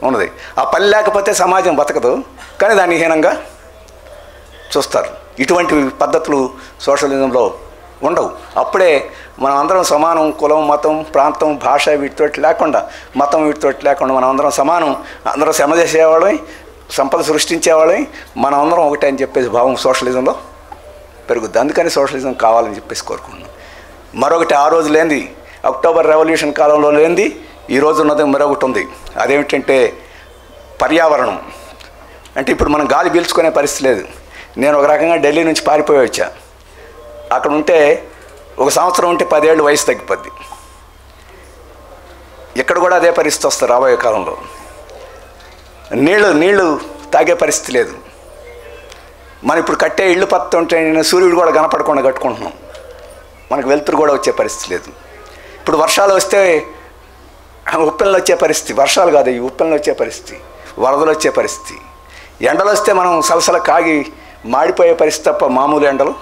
ఉన్నది. ఆ పని లేకపోతే సమాజం బతకదు, కానీ దాన్ని హీనంగా చూస్తారు. ఇటువంటి పద్ధతులు సోషలిజంలో ఉండవు. అప్పుడే మనం అందరం సమానం. కులం, మతం, ప్రాంతం, భాష వీటితోటి లేకుండా, మతం వీటితోటి లేకుండా మనం అందరం సమానం. అందరం శ్రమ చేసేవాళ్ళని, సంపద సృష్టించేవాళ్ళని, మనం అందరం ఒకటే అని చెప్పేసి భావం సోషలిజంలో పెరుగుద్ది. అందుకని సోషలిజం కావాలని చెప్పేసి కోరుకున్నాం. మరొకటి ఆ రోజు లేనిది, అక్టోబర్ రెవల్యూషన్ కాలంలో లేనిది ఈ రోజు ఉన్నది మరొకటి ఉంది. అదేమిటంటే పర్యావరణం. అంటే ఇప్పుడు మనం గాలి పీల్చుకునే పరిస్థితి లేదు. నేను ఒక రకంగా ఢిల్లీ నుంచి పారిపోయి వచ్చా. అక్కడ ఉంటే 1 సంవత్సరం ఉంటే 10 ఏళ్ళు వయసు తగ్గిపోద్ది. ఇక్కడ కూడా అదే పరిస్థితి వస్తుంది రాబోయే కాలంలో. నీళ్లు తాగే పరిస్థితి లేదు. మనం ఇప్పుడు కట్టే ఇళ్ళు పత్తుంటే సూర్యుడు కూడా కనపడకుండా కట్టుకుంటున్నాం. మనకు వెలుతురు కూడా వచ్చే పరిస్థితి లేదు. ఇప్పుడు వర్షాలు వస్తే ఉప్పెనలు వచ్చే పరిస్థితి, వర్షాలు కాదు ఈ ఉప్పెనలు వచ్చే పరిస్థితి, వరదలు వచ్చే పరిస్థితి. ఎండలు వస్తే మనం సలసల కాగి మాడిపోయే పరిస్థితి తప్ప మామూలు ఎండలు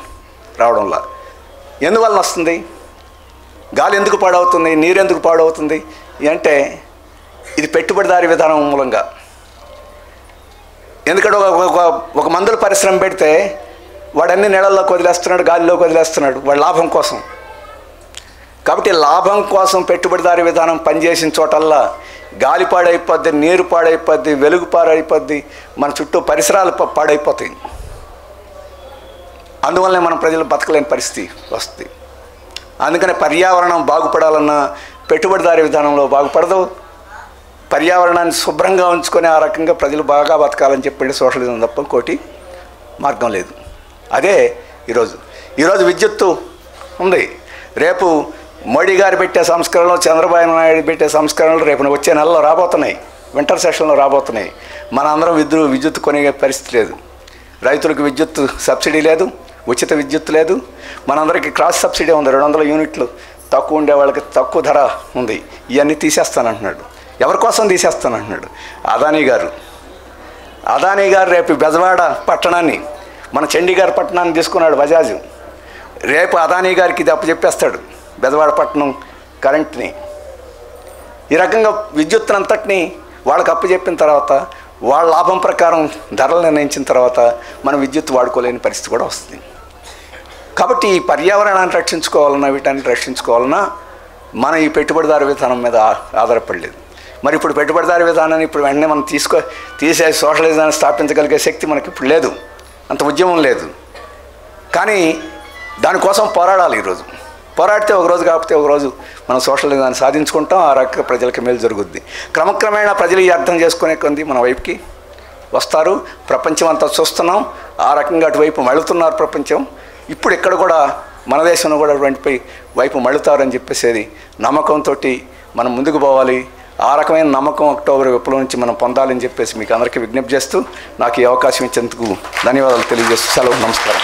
రావడంలా. ఎందువలన వస్తుంది? గాలి ఎందుకు పాడవుతుంది? నీరు ఎందుకు పాడవుతుంది అంటే ఇది పెట్టుబడిదారీ విధానం మూలంగా. ఎందుకంటే ఒక మందుల పరిశ్రమ పెడితే వాడన్ని నీళ్ళల్లోకి వదిలేస్తున్నాడు, గాలిలోకి వదిలేస్తున్నాడు వాడు లాభం కోసం. కాబట్టి లాభం కోసం పెట్టుబడిదారీ విధానం పనిచేసిన చోటల్లా గాలి పాడైపోద్ది, నీరు పాడైపోద్ది, వెలుగు పాడైపోద్ది, మన చుట్టూ పరిసరాలు పాడైపోతాయి. అందువల్లనే మనం ప్రజలు బతకలేని పరిస్థితి వస్తుంది. అందుకని పర్యావరణం బాగుపడాలన్నా పెట్టుబడిదారీ విధానంలో బాగుపడదు. పర్యావరణాన్ని శుభ్రంగా ఉంచుకొని ఆ రకంగా ప్రజలు బాగా బతకాలని చెప్పండి సోషలిజం తప్ప ఇంకోటి మార్గం లేదు. అదే ఈరోజు విద్యుత్తు ఉంది. రేపు మోడీ గారు పెట్టే సంస్కరణలు, చంద్రబాబు నాయుడు పెట్టే సంస్కరణలు రేపు వచ్చే నెలలో రాబోతున్నాయి. వింటర్ సెషన్లో రాబోతున్నాయి. మన అందరం విద్యుత్ కొనే పరిస్థితి లేదు. రైతులకు విద్యుత్ సబ్సిడీ లేదు, ఉచిత విద్యుత్ లేదు. మనందరికీ క్రాస్ సబ్సిడీ ఉంది. 200 యూనిట్లు తక్కువ ఉండే వాళ్ళకి తక్కువ ధర ఉంది. ఇవన్నీ తీసేస్తానంటున్నాడు. ఎవరి కోసం తీసేస్తానంటున్నాడు? అదానీ గారు రేపు బెజవాడ పట్టణాన్ని, మన చండీగఢ్ పట్టణాన్ని తీసుకున్నాడు బజాజ్. రేపు అదానీ గారికి ఇది అప్పచెప్పేస్తాడు, బెజవాడ పట్టణం కరెంట్ని. ఈ రకంగా విద్యుత్ అంతటిని వాళ్ళకి అప్పచెప్పిన తర్వాత, వాళ్ళ లాభం ప్రకారం ధరలు నిర్ణయించిన తర్వాత మనం విద్యుత్ వాడుకోలేని పరిస్థితి కూడా వస్తుంది. కాబట్టి ఈ పర్యావరణాన్ని రక్షించుకోవాలన్నా, వీటాన్ని రక్షించుకోవాలన్నా మనం ఈ పెట్టుబడిదారు విధానం మీద ఆధారపడలేదు. మరి ఇప్పుడు పెట్టుబడిదారు విధానాన్ని ఇప్పుడు వెంటనే మనం తీసే సోషలిజాన్ని స్థాపించగలిగే శక్తి మనకి ఇప్పుడు లేదు, అంత ఉద్యమం లేదు. కానీ దానికోసం పోరాడాలి. ఈరోజు పోరాడితే ఒకరోజు కాకపోతే ఒకరోజు మనం సోషలిజాన్ని సాధించుకుంటాం. ఆ రకంగా ప్రజలకి మేలు జరుగుద్ది. క్రమక్రమేణా ప్రజలు ఈ అర్థం చేసుకునే కొంది మన వైపుకి వస్తారు. ప్రపంచం అంతా చూస్తున్నాం, ఆ రకంగా అటువైపు మళ్ళుతున్నారు ప్రపంచం. ఇప్పుడు ఇక్కడ కూడా మన దేశంలో కూడా అటువంటి వైపు మళ్ళుతారని చెప్పేసి నమ్మకంతో మనం ముందుకు పోవాలి. ఆ రకమైన నమ్మకం అక్టోబర్ విప్లవం నుంచి మనం పొందాలని చెప్పేసి మీకు అందరికీ విజ్ఞప్తి చేస్తూ నాకు ఈ అవకాశం ఇచ్చేందుకు ధన్యవాదాలు తెలియజేస్తూ సెలవు. నమస్కారం.